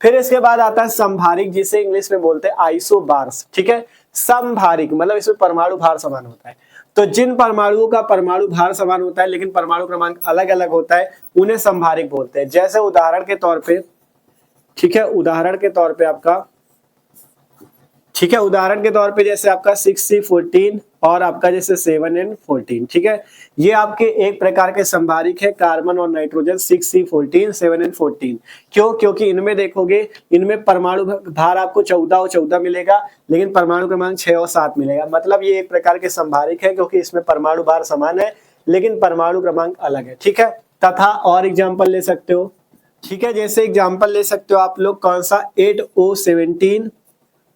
फिर इसके बाद आता है संभारिक, जिसे इंग्लिश में बोलते हैं आइसोबार्स, ठीक है। संभारिक मतलब इसमें परमाणु भार समान होता है। तो जिन परमाणुओं का परमाणु भार समान होता है लेकिन परमाणु क्रमांक अलग अलग होता है उन्हें संभारिक बोलते हैं। जैसे उदाहरण के तौर पे, ठीक है, उदाहरण के तौर पे आपका, ठीक है, उदाहरण के तौर पे जैसे आपका 6C14 और आपका जैसे 7N14, ठीक है, ये आपके एक प्रकार के संभारिक है, कार्बन और नाइट्रोजन 6C14, 7N14। क्यों? क्योंकि इनमें देखोगे इनमें परमाणु भार आपको 14 और 14 मिलेगा लेकिन परमाणु क्रमांक 6 और 7 मिलेगा। मतलब ये एक प्रकार के संभारिक है क्योंकि इसमें परमाणु भार समान है लेकिन परमाणु क्रमांक अलग है, ठीक है। तथा और एग्जाम्पल ले सकते हो, ठीक है, जैसे एग्जाम्पल ले सकते हो आप लोग कौन सा, 8O17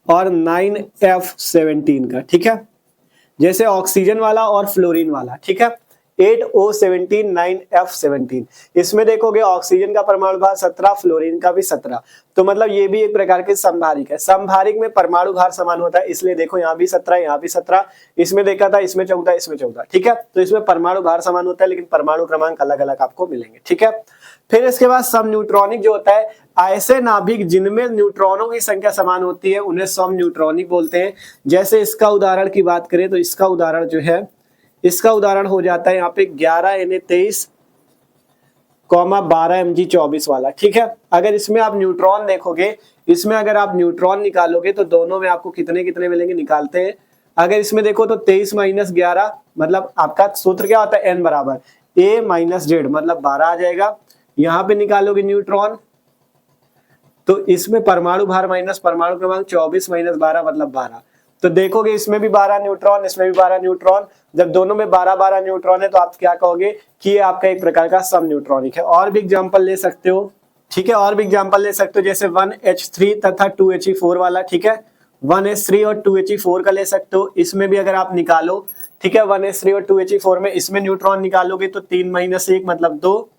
और 9F17 का, ठीक है, जैसे ऑक्सीजन वाला और फ्लोरीन वाला, ठीक है, 8O17, 9F17। इसमें देखोगे ऑक्सीजन का परमाणु भार 17, फ्लोरीन का भी 17। तो मतलब ये भी एक प्रकार के संभारिक है। संभारिक में परमाणु भार समान होता है, इसलिए देखो यहाँ भी 17, यहाँ भी 17, इसमें देखा था इसमें 14, इसमें 14, ठीक है। तो इसमें परमाणु भार समान होता है लेकिन परमाणु क्रमांक अलग अलग आपको मिलेंगे, ठीक है। फिर इसके बाद सम न्यूट्रॉनिक जो होता है, ऐसे नाभिक जिनमें न्यूट्रॉनों की संख्या समान होती है उन्हें सम न्यूट्रॉनिक बोलते हैं। जैसे इसका उदाहरण की बात करें तो इसका उदाहरण जो है, इसका उदाहरण हो जाता है यहाँ पे 11Na23, 12Mg24 वाला, ठीक है। अगर इसमें आप न्यूट्रॉन देखोगे, इसमें अगर आप न्यूट्रॉन निकालोगे तो दोनों में आपको कितने कितने मिलेंगे, निकालते हैं। अगर इसमें देखो तो 23 - 11 मतलब आपका सूत्र क्या होता है, n बराबर a - z मतलब 12 आ जाएगा। यहाँ पे निकालोगे न्यूट्रॉन तो इसमें परमाणु भार माइनस परमाणु क्रमांक 24 - 12 मतलब 12। तो देखोगे इसमें भी 12 न्यूट्रॉन, इसमें भी 12 न्यूट्रॉन। जब दोनों में 12-12 न्यूट्रॉन है तो आप क्या कहोगे कि ये आपका एक प्रकार का सम न्यूट्रॉनिक है। और भी एग्जांपल ले सकते हो, ठीक है, और भी एग्जांपल ले सकते हो जैसे 1H3 तथा 2He4 वाला, ठीक है, 1H3 और 2He4 का ले सकते हो। इसमें भी अगर आप निकालो, ठीक है, 1H3 और 2He4 में इसमें न्यूट्रॉन निकालोगे तो 3 - 1 मतलब 2,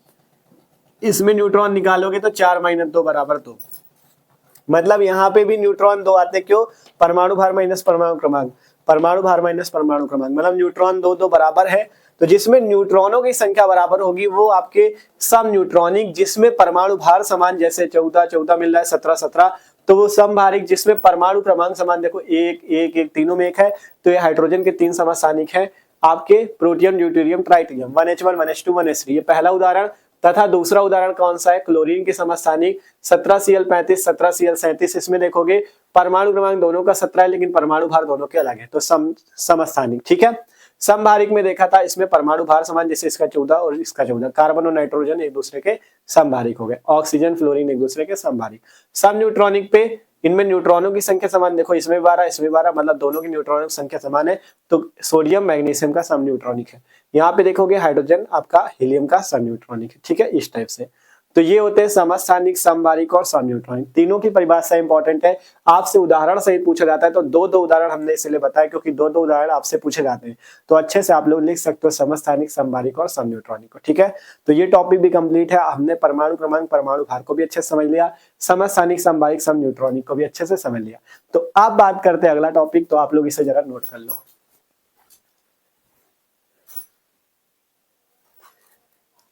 इसमें न्यूट्रॉन निकालोगे तो 4 - 2 बराबर 2। मतलब यहाँ पे भी न्यूट्रॉन 2 आते, क्यों, परमाणु भार माइनस परमाणु क्रमांक, परमाणु भार माइनस परमाणु क्रमांक, मतलब न्यूट्रॉन 2 बराबर है। तो जिसमें न्यूट्रॉनों की संख्या बराबर होगी वो आपके सम न्यूट्रॉनिक, जिसमें परमाणु भार समान, जैसे 14 मिल रहा है, 17 तो वो समभारिक जिसमें परमाणु क्रमांक समान, देखो 1 तीनों में 1 है। तो ये हाइड्रोजन के 3 समस्थानिक है आपके, protium, deuterium, tritium, 1H1, 1H2, 1H3, ये पहला उदाहरण। तथा दूसरा उदाहरण कौन सा है, क्लोरीन के समस्थानिक 17Cl35, 17Cl37। इसमें देखोगे परमाणु क्रमांक दोनों का 17 है लेकिन परमाणु भार दोनों के अलग है, तो समस्थानिक, ठीक है। समभारिक में देखा था इसमें परमाणु भार समान, जैसे इसका 14 और इसका 14, कार्बन और नाइट्रोजन एक दूसरे के समभारिक हो गए, ऑक्सीजन, फ्लोरीन एक दूसरे के समभारिक। सम न्यूट्रॉनिक पे इनमें न्यूट्रॉनों की संख्या समान, देखो इसमें 12 इसमें 12, मतलब दोनों की न्यूट्रॉनों की संख्या समान है, तो सोडियम मैग्नीशियम का सम न्यूट्रॉनिक है। यहाँ पे देखोगे हाइड्रोजन आपका हीलियम का सम न्यूट्रॉनिक है, ठीक है, इस टाइप से। तो ये होते हैं समस्थानिक, समबारिक और समन्यूट्रॉनिक। तीनों की परिभाषा इंपॉर्टेंट है, आपसे उदाहरण सहित पूछा जाता है, तो दो दो उदाहरण हमने इसलिए बताया क्योंकि दो दो उदाहरण आपसे पूछे जाते हैं, तो अच्छे से आप लोग लिख सकते हो समस्थानिक, समबारिक और समन्यूट्रॉनिक को, ठीक है। तो ये टॉपिक भी कंप्लीट है, हमने परमाणु क्रमांक, परमाणु भार को भी अच्छे से समझ लिया, समस्थानिक, समबारिक, समन्यूट्रॉनिक को भी अच्छे से समझ लिया। तो अब बात करते हैं अगला टॉपिक, तो आप लोग इसे जरा नोट कर लो।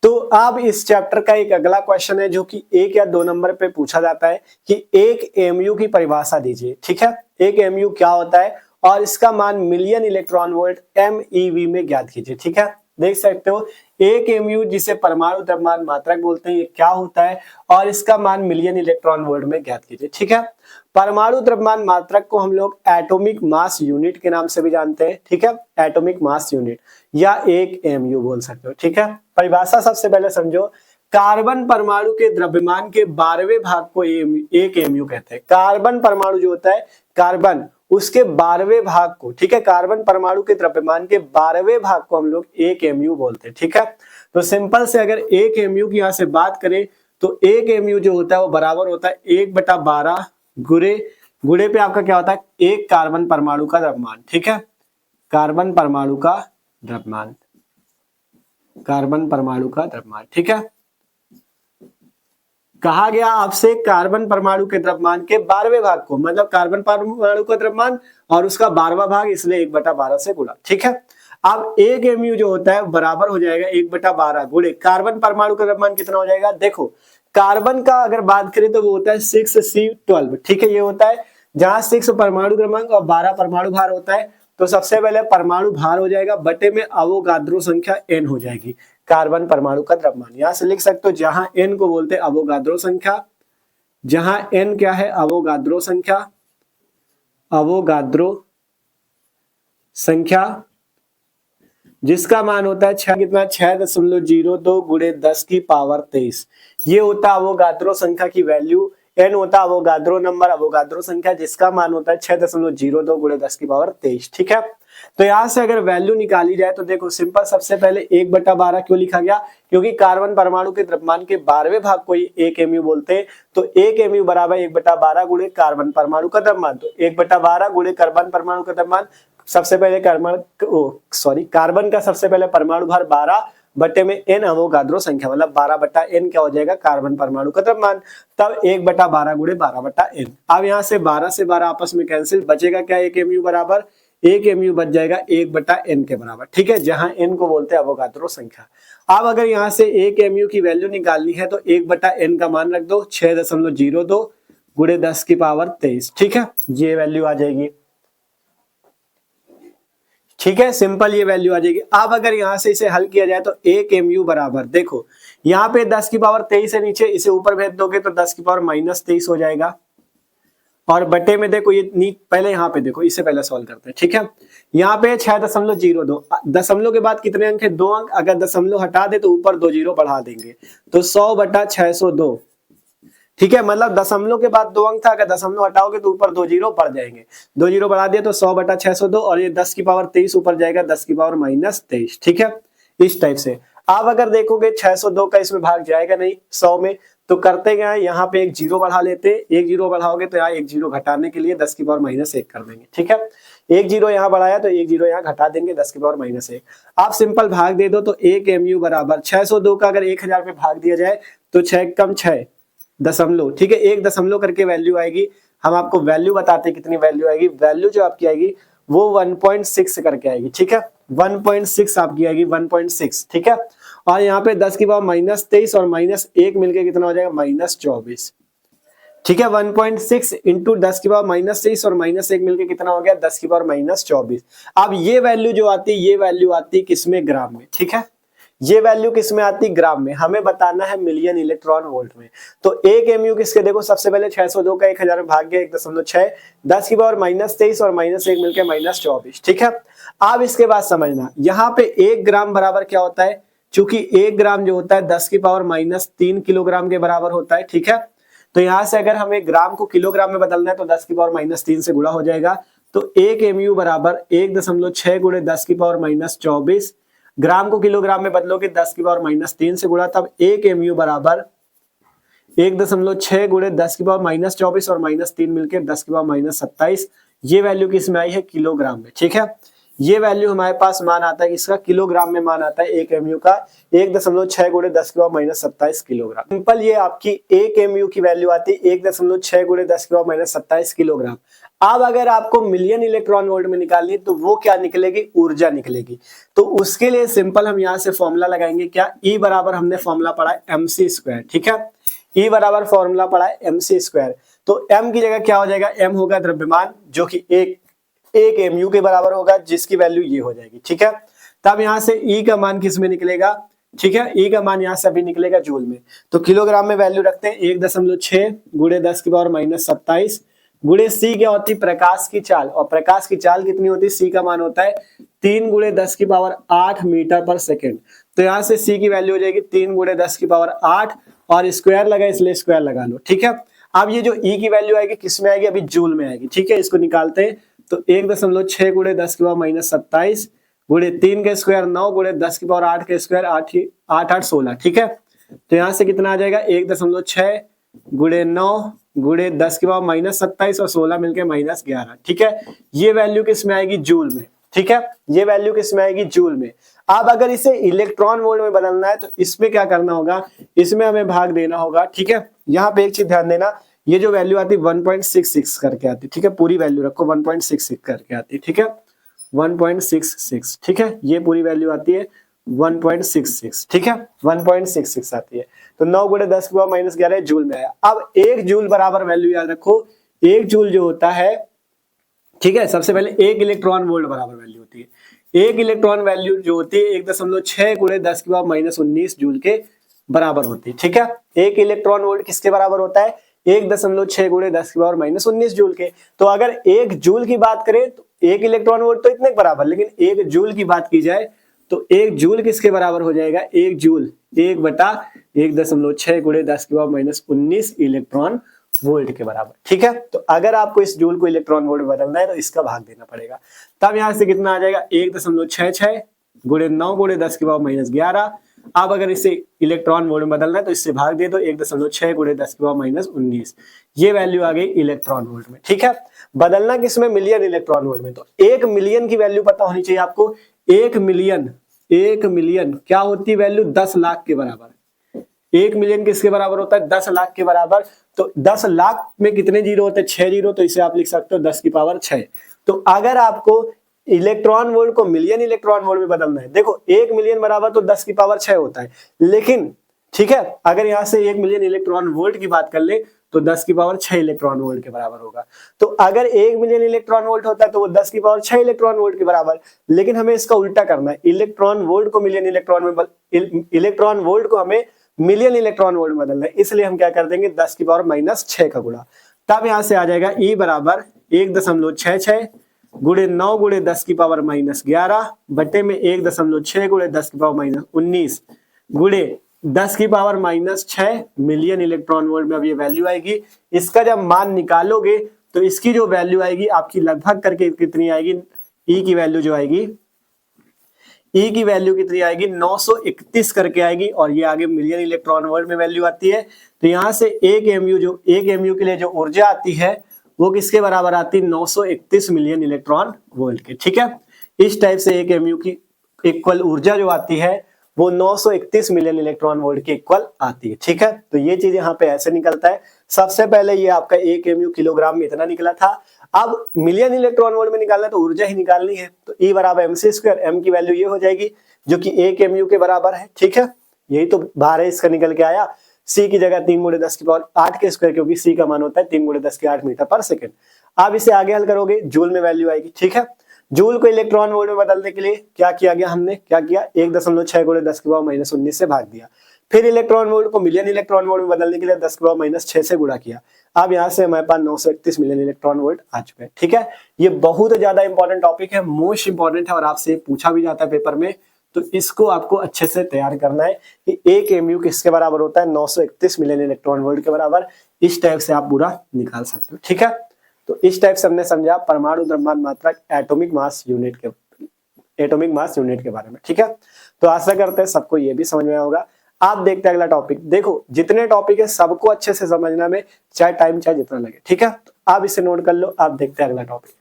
तो अब इस चैप्टर का एक अगला क्वेश्चन है जो कि 1 या 2 नंबर पे पूछा जाता है कि एक एमयू की परिभाषा दीजिए, ठीक है। एक एमयू क्या होता है और इसका मान मिलियन इलेक्ट्रॉन वोल्ट MeV में ज्ञात कीजिए, ठीक है। देख सकते हो एक एमयू जिसे परमाणु द्रव्यमान मात्रक बोलते हैं, ये क्या होता है और इसका मान मिलियन इलेक्ट्रॉन वोल्ट में ज्ञात कीजिए, ठीक है। परमाणु द्रव्यमान मात्रक को हम लोग एटॉमिक मास यूनिट के नाम से भी जानते हैं, ठीक है, एटॉमिक मास यूनिट या एक एमयू बोल सकते हो, ठीक है। परिभाषा सबसे पहले समझो, कार्बन परमाणु के द्रव्यमान के 12वें भाग को एक एमयू कहते हैं। कार्बन परमाणु जो होता है, कार्बन उसके 12वें भाग को, ठीक है, कार्बन परमाणु के द्रव्यमान के 12वें भाग को हम लोग एक एमयू बोलते हैं, ठीक है। तो सिंपल से अगर एक एमयू की यहां से बात करें तो एक एमयू जो होता है वो बराबर होता है 1/12 गुणे पे आपका क्या होता है, एक कार्बन परमाणु का द्रव्यमान, ठीक है, कार्बन परमाणु का द्रव्यमान, कार्बन परमाणु का द्रव्यमान, ठीक है। कहा गया आपसे कार्बन परमाणु के द्रव्यमान के 12वें भाग को, मतलब कार्बन परमाणु का द्रव्यमान और उसका 12वां भाग, इसलिए 1/12 से गुणा, ठीक है। अब एक एमयू जो होता है बराबर हो जाएगा 1/12 गुणे कार्बन परमाणु का द्रव्यमान कितना हो जाएगा, देखो कार्बन का अगर बात करें तो वो होता है 6C12, ठीक है। ये होता है जहां 6 परमाणु क्रमांक और 12 परमाणु भार होता है, तो सबसे पहले परमाणु भार हो जाएगा बटे में अवोगाद्रो संख्या n हो जाएगी, कार्बन परमाणु का द्रव्यमान। यहां से लिख सकते हो जहां n को बोलते हैं अवोगाद्रो संख्या, जहां n क्या है अवोगाद्रो संख्या, अवोगाद्रो संख्या जिसका मान होता है 6 कितना 6.02 गुणे 10 की पावर 23। ये होता है अवोगाद्रो संख्या की वैल्यू, n होता है अवोगाद्रो नंबर, अवोगाद्रो संख्या जिसका मान होता है 6.02 गुणे 10 की पावर 23, ठीक है। तो यहां से अगर वैल्यू निकाली जाए तो देखो सिंपल, सबसे पहले 1/12 क्यों लिखा गया, क्योंकि कार्बन परमाणु के द्रव्यमान के 12वें भाग को एक एमयू बोलते हैं, तो एक एमयू बराबर 1/12 गुणे कार्बन परमाणु का द्रव्यमान, तो 1/12 गुणे कार्बन परमाणु का द्रव्यमान, सबसे पहले कार्बन का सबसे पहले परमाणु भार 12 बटे में n अवोगाद्रो संख्या, मतलब 12/n क्या हो जाएगा कार्बन परमाणु का द्रव्यमान, तब 1/12 गुणे 12/n। अब यहाँ से 12 से 12 आपस में कैंसिल, बचेगा क्या, एक एमयू बराबर, एक एमयू बच जाएगा 1/n के बराबर, ठीक है, जहां n को बोलते हैं अवोगाद्रो संख्या। अब अगर यहाँ से एक एमयू की वैल्यू निकालनी है तो 1/n का मान रख दो 6.02 गुणे 10 की पावर 23, ठीक है, ये वैल्यू आ जाएगी, ठीक है, सिंपल ये वैल्यू आ जाएगी। अब अगर यहां से इसे हल किया जाए तो एक एमयू बराबर, देखो यहाँ पे 10 की पावर 23 है नीचे, इसे ऊपर भेज दोगे तो 10 की पावर -23 हो जाएगा, और बटे में देखो ये पहले यहाँ पे देखो, इसे पहले सॉल्व करते हैं, ठीक है। यहाँ पे 6.02, दशमलव के बाद कितने अंक है, 2 अंक, अगर दशमलव हटा दे तो ऊपर 2 जीरो बढ़ा देंगे, तो 100/602, ठीक है, मतलब दशमलव के बाद 2 अंक था, अगर दशमलव हटाओगे तो ऊपर 2 जीरो बढ़ जाएंगे, 2 जीरो बढ़ा दिया तो 100/602, और ये 10 की पावर 23 ऊपर जाएगा 10 की पावर -23, ठीक है, इस टाइप से। अब अगर देखोगे 602 का इसमें भाग जाएगा नहीं 100 में, तो करते क्या है, यहाँ पे एक जीरो बढ़ा लेते, एक जीरो बढ़ाओगे तो यहाँ एक जीरो घटाने के लिए 10 की पावर -1 कर देंगे, ठीक है, एक जीरो यहाँ बढ़ाया तो एक जीरो यहाँ घटा देंगे 10 की पावर -1। आप सिंपल भाग दे दो तो एक एमयू बराबर 602 का अगर 1000 पे भाग दिया जाए तो 6 कम 6 दशमलव, ठीक है, एक दशमलव करके वैल्यू आएगी, हम आपको वैल्यू बताते हैं कितनी वैल्यू आएगी, वैल्यू जो आपकी आएगी वो 1.6 करके आएगी, ठीक है, 1.6 आपकी आएगी 1.6, ठीक है, और यहाँ पे 10 की पावर -23 और -1 मिलके कितना हो जाएगा -24, ठीक है, 1.6 इंटू 10 की पावर -23 और -1 मिलके कितना हो गया 10 की पावर -24। अब ये वैल्यू जो आती है, ये वैल्यू आती है किसमें, ग्राम में, ठीक है, ये वैल्यू किसमें आती, ग्राम में, हमें बताना है मिलियन इलेक्ट्रॉन वोल्ट में। तो एक एमयू किसके, देखो सबसे पहले 602 का 1000 में भाग गया 1.6, 10 की पावर -23 और -1 मिलके -24, ठीक है। अब इसके बाद समझना, यहाँ पे 1 ग्राम बराबर क्या होता है, चूंकि 1 ग्राम जो होता है 10 की पावर -3 किलोग्राम के बराबर होता है, ठीक है, तो यहाँ से अगर हमें ग्राम को किलोग्राम में बदलना है तो 10 की पावर -3 से गुणा हो जाएगा। तो 1 MU बराबर 1.6 गुणे 10 की पावर -24। ग्राम को किलोग्राम में बदलोगे 10 की पावर -3 से गुणा, तब 1 MU बराबर 1.6 गुणे 10 की पावर -24 और -3 मिलकर 10 की पावर -27। ये वैल्यू किसमें आई है? किलोग्राम में। ठीक है, ये वैल्यू हमारे पास मान आता है, इसका किलोग्राम में मान आता है 1 MU का 1.6 गुणे 10 की पावर -27 किलोग्राम। सिंपल ये आपकी 1 MU की वैल्यू आती है 1.6 गुणे 10 की पावर -27 किलोग्राम। अब अगर आपको मिलियन इलेक्ट्रॉन वोल्ट में निकालनी है तो वो क्या निकलेगी? ऊर्जा निकलेगी। तो उसके लिए सिंपल हम यहाँ से फॉर्मूला लगाएंगे, क्या? E बराबर हमने फॉर्मूला पढ़ा है mc²। ठीक है, E बराबर फॉर्मूला पढ़ा है mc²। तो m की जगह क्या हो जाएगा? m होगा द्रव्यमान, जो कि एक MU के बराबर होगा, जिसकी वैल्यू ये हो जाएगी। ठीक है, तब यहाँ से E का मान किस में निकलेगा? ठीक है, E का मान यहाँ से अभी निकलेगा जूल में। तो किलोग्राम में वैल्यू रखते हैं 1.6 गुणे 10 की पावर -27 गुणे C क्या होती है? प्रकाश की चाल। और प्रकाश की चाल कितनी होती है? C का मान होता है 3 गुणे 10 की पावर 8 मीटर पर सेकेंड। तो यहाँ से C की वैल्यू हो जाएगी 3 गुणे 10 की पावर 8 और स्क्वायर लगा इसलिए स्क्वायर लगा लो। ठीक है, अब ये जो E की वैल्यू आएगी किस में आएगी? अभी जूल में आएगी। ठीक है, इसको निकालते हैं। तो 1.6 गुणे 10 की पावर -27 गुणे 3 के स्क्वायर 9 गुणे 10 की पावर 8 के स्क्वायर 8 16। ठीक है, तो यहाँ से कितना आ जाएगा? 1.6 गुणे 9 गुणे 10 की पावर -27 और 16 मिलके -11। ठीक है, ये वैल्यू किस में आएगी? जूल में। ठीक है, ये वैल्यू किस में आएगी? जूल में। अब अगर इसे इलेक्ट्रॉन वोल्ट में बदलना है तो इसमें क्या करना होगा? इसमें हमें भाग देना होगा। ठीक है, यहाँ पे एक चीज ध्यान देना, ये जो वैल्यू आती है 1.66 करके आती है। ठीक है, पूरी वैल्यू रखो 1.66 करके आती है। ठीक है, 1.66। ठीक है, ये पूरी वैल्यू आती है 1.66। ठीक है, 1.66 आती है। तो 9 गुणे 10 की पावर -11 जूल में आया। अब 1 जूल बराबर वैल्यू याद रखो, 1 जूल जो होता है, ठीक है, सबसे पहले 1 इलेक्ट्रॉन वोल्ट बराबर वैल्यू होती है। 1 इलेक्ट्रॉन वैल्यू जो होती है 1.6 गुणे 10 की पावर -19 जूल के बराबर होती है। ठीक है, 1 इलेक्ट्रॉन वोल्ट किसके बराबर होता है? 1.6 गुणे 10 की पावर -19 जूल के। तो अगर 1 जूल की बात करें तो 1 इलेक्ट्रॉन वोल्ट तो इतने बराबर, लेकिन 1 जूल की बात की जाए तो 1 जूल किसके बराबर हो जाएगा? 1 जूल 1/1.6 गुणे 10 की पावर -19 इलेक्ट्रॉन वोल्ट के बराबर। ठीक है, तो अगर आपको इस जूल को इलेक्ट्रॉन वोल्ट में बदलना है तो इसका भाग देना पड़ेगा। तब यहां से कितना आ जाएगा? 1.66 गुणे 9 गुणे 10 की पावर -11। अब अगर इसे इलेक्ट्रॉन वोल्ट में बदलना है तो इससे भाग दे दो 1.6 गुणे 10 की पावर -19। ये वैल्यू आ गई इलेक्ट्रॉन वोल्ट में। ठीक है, बदलना किसमें? मिलियन इलेक्ट्रॉन वोल्ट में। तो 1 मिलियन की वैल्यू पता होनी चाहिए आपको। 1 मिलियन क्या होती है वैल्यू? 10 लाख के बराबर। 1 मिलियन किसके बराबर होता है? 10 लाख के बराबर। तो 10 लाख में कितने जीरो होते हैं? 6 जीरो। तो इसे आप लिख सकते हो 10 की पावर 6। तो अगर आपको इलेक्ट्रॉन वोल्ट को मिलियन इलेक्ट्रॉन वोल्ट में बदलना है, देखो 1 मिलियन बराबर तो 10 की पावर 6 होता है, लेकिन ठीक है, अगर यहां से 1 मिलियन इलेक्ट्रॉन वोल्ट की बात कर ले तो 10 की पावर 6 इलेक्ट्रॉन वोल्ट के बराबर होगा। तो अगर 1 मिलियन इलेक्ट्रॉन वोल्ट होता है तो वो 10 की पावर 6 इलेक्ट्रॉन वोल्ट के बराबर। लेकिन हमें इसका उल्टा करना है, इलेक्ट्रॉन वोल्ट को मिलियन इलेक्ट्रॉन में इलेक्ट्रॉन वोल्ट को हमें मिलियन इलेक्ट्रॉन वोल्ट में बदलना है। इसलिए हम क्या कर देंगे? 10 की पावर -6 का गुणा। तब यहां से आ जाएगा E बराबर 1.66 गुणे 9 गुणे 10 की पावर -11 बटे में 1.6 गुणे 10 की पावर -19 गुणे 10 की पावर -6 मिलियन इलेक्ट्रॉन वोल्ट में अब ये वैल्यू आएगी। इसका जब मान निकालोगे तो इसकी जो वैल्यू आएगी आपकी लगभग करके कितनी आएगी? E की वैल्यू जो आएगी, E की वैल्यू कितनी आएगी? 931 करके आएगी। और ये आगे मिलियन इलेक्ट्रॉन वोल्ट में वैल्यू आती है। तो यहां से 1 MU के लिए जो ऊर्जा आती है वो किसके बराबर आती है? 931 मिलियन इलेक्ट्रॉन वोल्ट के। ठीक है, इस टाइप से 1 MU की इक्वल ऊर्जा जो आती है वो 931 मिलियन इलेक्ट्रॉन वोल्ट के इक्वल आती है। ठीक है, तो ये चीज यहाँ पे ऐसे निकलता है। सबसे पहले ये आपका 1 MU किलोग्राम में इतना निकला था। अब मिलियन इलेक्ट्रॉन वोल्ट में निकालना है तो ऊर्जा ही निकालनी है। तो E बराबर mc², m की वैल्यू ये हो जाएगी जो कि 1 MU के बराबर है। ठीक है, यही तो बाहर है इसका निकल के आया। C की जगह 3 गुणे 10 की पावर 8 के स्क्वायर, क्योंकि C का मान होता है 3 गुणे 10 के 8 मीटर पर सेकेंड। अब इसे आगे हल करोगे जूल में वैल्यू आएगी। ठीक है, जूल को इलेक्ट्रॉन वोल्ट में बदलने के लिए क्या किया गया? हमने क्या किया? 1.6 गुणे 10 की पावर -19 से भाग दिया। फिर इलेक्ट्रॉन वोल्ट को मिलियन इलेक्ट्रॉन वोल्ट में बदलने के लिए 10 की पावर -6 से गुणा किया। अब यहाँ से हमारे पास 931 मिलियन इलेक्ट्रॉन वोल्ट आ चुके हैं। ठीक है, ये बहुत ज्यादा इंपॉर्टेंट टॉपिक है, मोस्ट इंपॉर्टेंट है और आपसे पूछा भी जाता है पेपर में। तो इसको आपको अच्छे से तैयार करना है कि 1 MU किसके बराबर होता है? 931 मिलियन इलेक्ट्रॉन वोल्ट के बराबर। इस टाइप से आप पूरा निकाल सकते हो, ठीक है। तो इस टाइप से हमने समझा परमाणु द्रव्यमान मात्रक एटॉमिक मास यूनिट के बारे में, ठीक है। तो आशा करते हैं सबको ये भी समझ में होगा। आप देखते हैं अगला टॉपिक। देखो जितने टॉपिक है सबको अच्छे से समझना में चाहे टाइम चाहे जितना लगे, ठीक है। तो आप इसे नोट कर लो। आप देखते हैं अगला टॉपिक।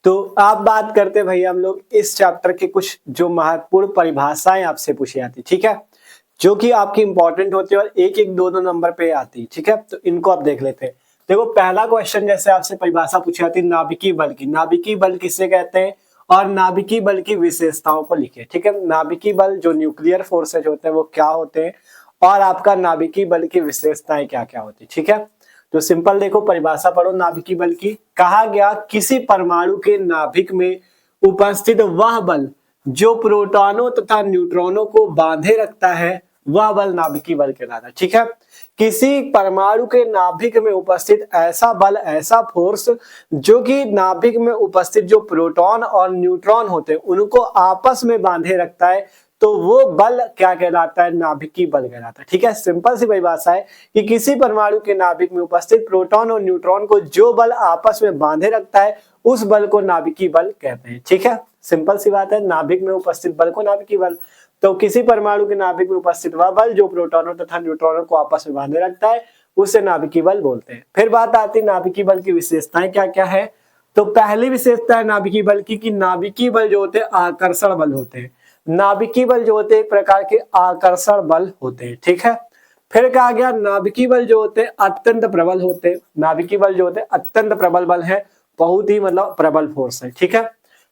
तो आप बात करते हैं भाई हम लोग इस चैप्टर के कुछ जो महत्वपूर्ण परिभाषाएं आपसे पूछी जाती, ठीक है, जो कि आपकी इंपॉर्टेंट होती है और एक एक दो दो नंबर पे आती, ठीक है। तो इनको आप देख लेते हैं। देखो पहला क्वेश्चन जैसे आपसे परिभाषा पूछी जाती है नाभिकीय बल की। नाभिकीय बल किसे कहते हैं और नाभिकीय बल की विशेषताओं को लिखे, ठीक है। नाभिकीय बल जो न्यूक्लियर फोर्सेज होते हैं वो क्या होते हैं और आपका नाभिकीय बल की विशेषताएं क्या क्या होती है, ठीक है। तो सिंपल देखो परिभाषा पढ़ो नाभिकीय बल की। कहा गया किसी परमाणु के नाभिक में उपस्थित वह बल जो प्रोटॉनों तथा न्यूट्रॉनों को बांधे रखता है वह बल नाभिकीय बल कहलाता है, ठीक है। किसी परमाणु के नाभिक में उपस्थित ऐसा बल, ऐसा फोर्स जो कि नाभिक में उपस्थित जो प्रोटॉन और न्यूट्रॉन होते हैं उनको आपस में बांधे रखता है, तो वो बल क्या कहलाता है, नाभिकीय बल कहलाता है, ठीक है। सिंपल सी परिभाषा है कि किसी परमाणु के नाभिक में उपस्थित प्रोटॉन और न्यूट्रॉन को जो बल आपस में बांधे रखता है उस बल को नाभिकीय बल कहते हैं, ठीक है। सिंपल सी बात है, नाभिक में उपस्थित बल को नाभिकीय बल। तो किसी परमाणु के नाभिक में उपस्थित वह बल जो प्रोटॉनों तथा न्यूट्रॉनों को आपस में बांधे रखता है उसे नाभिकीय बल बोलते हैं। फिर बात आती है नाभिकीय बल की विशेषताएं क्या क्या है। तो पहली विशेषता है नाभिकीय बल की कि नाभिकीय बल जो होते हैं आकर्षण बल होते हैं। नाभिकीय बल जो होते हैं एक प्रकार के आकर्षण बल होते हैं, ठीक है। फिर कहा गया नाभिकीय बल जो होते हैं अत्यंत प्रबल होते हैं। नाभिकीय बल जो होते हैं अत्यंत प्रबल बल है, बहुत ही मतलब प्रबल फोर्स है, ठीक है।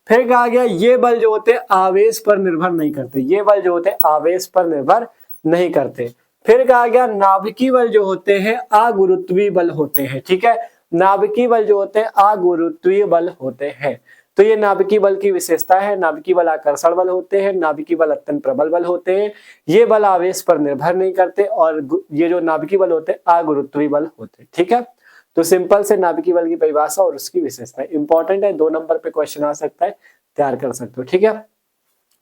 फिर कहा गया ये बल जो होते हैं आवेश पर निर्भर नहीं करते। ये बल जो होते हैं आवेश पर निर्भर नहीं करते। फिर कहा गया नाभिकीय बल जो होते हैं अगुरुत्वीय बल होते हैं, ठीक है। नाभिकीय बल जो होते हैं अगुरुत्वीय बल होते हैं। तो ये नाभिकीय बल की विशेषता है। नाभिकीय बल आकर्षण बल होते हैं, नाभिकीय बल अत्यंत प्रबल बल होते हैं, ये बल आवेश पर निर्भर नहीं करते और ये जो नाभिकीय बल होते हैं अगुरुत्वीय बल होते हैं, ठीक है। तो सिंपल से नाभिकीय बल की परिभाषा और उसकी विशेषता इंपॉर्टेंट है, 2 नंबर पे क्वेश्चन आ सकता है, तैयार कर सकते हो, ठीक है।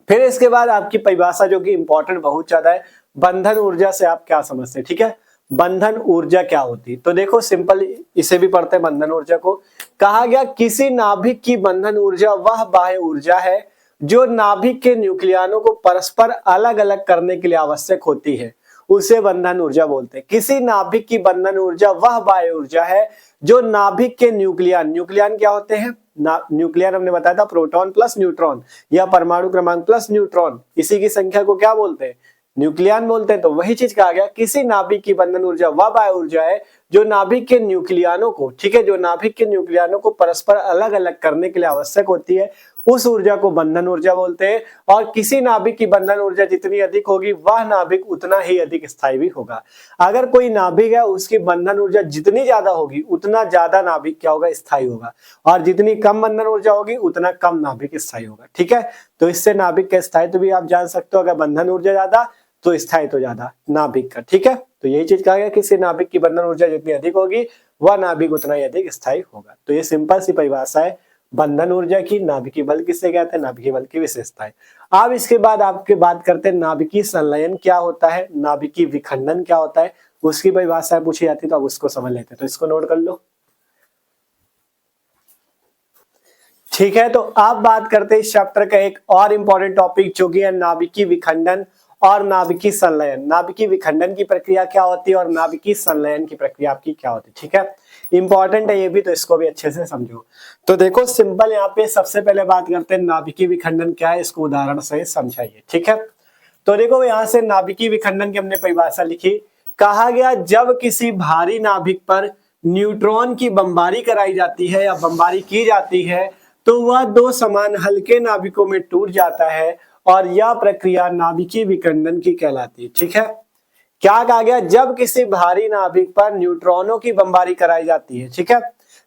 फिर इसके बाद आपकी परिभाषा जो कि इंपॉर्टेंट बहुत ज्यादा है, बंधन ऊर्जा से आप क्या समझते हैं, ठीक है। बंधन ऊर्जा क्या होती है, तो देखो सिंपल इसे भी पढ़ते हैं बंधन ऊर्जा को। कहा गया किसी नाभिक की बंधन ऊर्जा वह बाह्य ऊर्जा है जो नाभिक के न्यूक्लियनों को परस्पर अलग अलग करने के लिए आवश्यक होती है, उसे बंधन ऊर्जा बोलते हैं। किसी नाभिक की बंधन ऊर्जा वह बाह्य ऊर्जा है जो नाभिक के न्यूक्लियन क्या होते हैं, न्यूक्लियन हमने बताया था प्रोटॉन प्लस न्यूट्रॉन या परमाणु क्रमांक प्लस न्यूट्रॉन, इसी की संख्या को क्या बोलते हैं, न्यूक्लियन बोलते हैं। तो वही चीज कहा गया किसी नाभिक की बंधन ऊर्जा वह बाह्य ऊर्जा है जो नाभिक के न्यूक्लियनों को, ठीक है, जो नाभिक के न्यूक्लियनों को परस्पर अलग अलग करने के लिए आवश्यक होती है, उस ऊर्जा को बंधन ऊर्जा बोलते हैं। और किसी नाभिक की बंधन ऊर्जा जितनी अधिक होगी वह नाभिक उतना ही अधिक स्थायी भी होगा। अगर कोई नाभिक है उसकी बंधन ऊर्जा जितनी ज्यादा होगी उतना ज्यादा नाभिक क्या होगा, स्थायी होगा, और जितनी कम बंधन ऊर्जा होगी उतना कम नाभिक स्थायी होगा, ठीक है। तो इससे नाभिक का स्थायित्व भी आप जान सकते हो, अगर बंधन ऊर्जा ज्यादा तो स्थायित्व ज्यादा नाभिक का, ठीक है। तो यही चीज कहा गया किसी नाभिक की बंधन ऊर्जा जितनी अधिक होगी वह नाभिक उतना ही अधिक स्थायी होगा। तो ये सिंपल सी परिभाषा है बंधन ऊर्जा की। नाभिकीय बल किससे कहते हैं, नाभिकीय बल की विशेषताएं। अब इसके बाद आपके बात करते हैं नाभिकीय संलयन क्या होता है, नाभिकीय विखंडन क्या होता है, उसकी परिभाषा पूछी जाती है, तो अब उसको समझ लेते हैं। तो इसको नोट कर लो, ठीक है। तो आप बात करते हैं इस चैप्टर का एक और इंपॉर्टेंट टॉपिक जो कि है नाभिकीय विखंडन और नाभिकीय संलयन। नाभिकीय विखंडन की प्रक्रिया क्या होती है और नाभिकीय संलयन की प्रक्रिया आपकी क्या होती है, ठीक है। इंपॉर्टेंट है ये भी, तो इसको भी अच्छे से समझो। तो देखो सिंपल यहाँ पे सबसे पहले बात करते हैं नाभिकीय विखंडन क्या है, इसको उदाहरण से समझाइए, ठीक है। तो देखो यहाँ से नाभिकीय विखंडन की हमने परिभाषा लिखी। कहा गया जब किसी भारी नाभिक पर न्यूट्रॉन की बमबारी कराई जाती है या बमबारी की जाती है तो वह 2 समान हल्के नाभिकों में टूट जाता है और यह प्रक्रिया नाभिकीय विखंडन की कहलाती है, ठीक है। क्या कहा गया, जब किसी भारी नाभिक पर न्यूट्रॉनों की बमबारी कराई जाती है, ठीक है।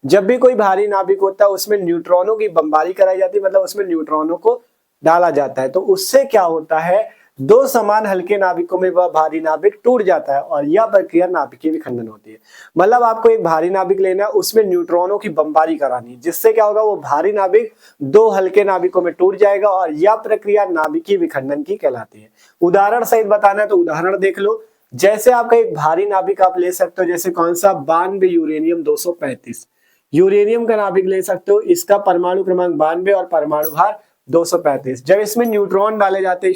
जब भी कोई भारी नाभिक होता है उसमें न्यूट्रॉनों की बमबारी कराई जाती है, मतलब उसमें न्यूट्रॉनों को डाला जाता है, तो उससे क्या होता है, दो समान हल्के नाभिकों में वह भारी नाभिक टूट जाता है और यह प्रक्रिया नाभिकीय विखंडन होती है। मतलब आपको एक भारी नाभिक लेना है, उसमें न्यूट्रॉनों की बमबारी करानी है, जिससे क्या होगा, वो भारी नाभिक दो हल्के नाभिकों में टूट जाएगा और यह प्रक्रिया नाभिकीय विखंडन की कहलाती है। उदाहरण सहित बताना है तो उदाहरण देख लो। जैसे आपका एक भारी नाभिक आप ले सकते हो, जैसे कौन सा, 92 यूरेनियम 235 यूरेनियम का नाभिक ले सकते हो। इसका परमाणु क्रमांक 92 और परमाणु भार 235। जब इसमें न्यूट्रॉन डाले जाते हैं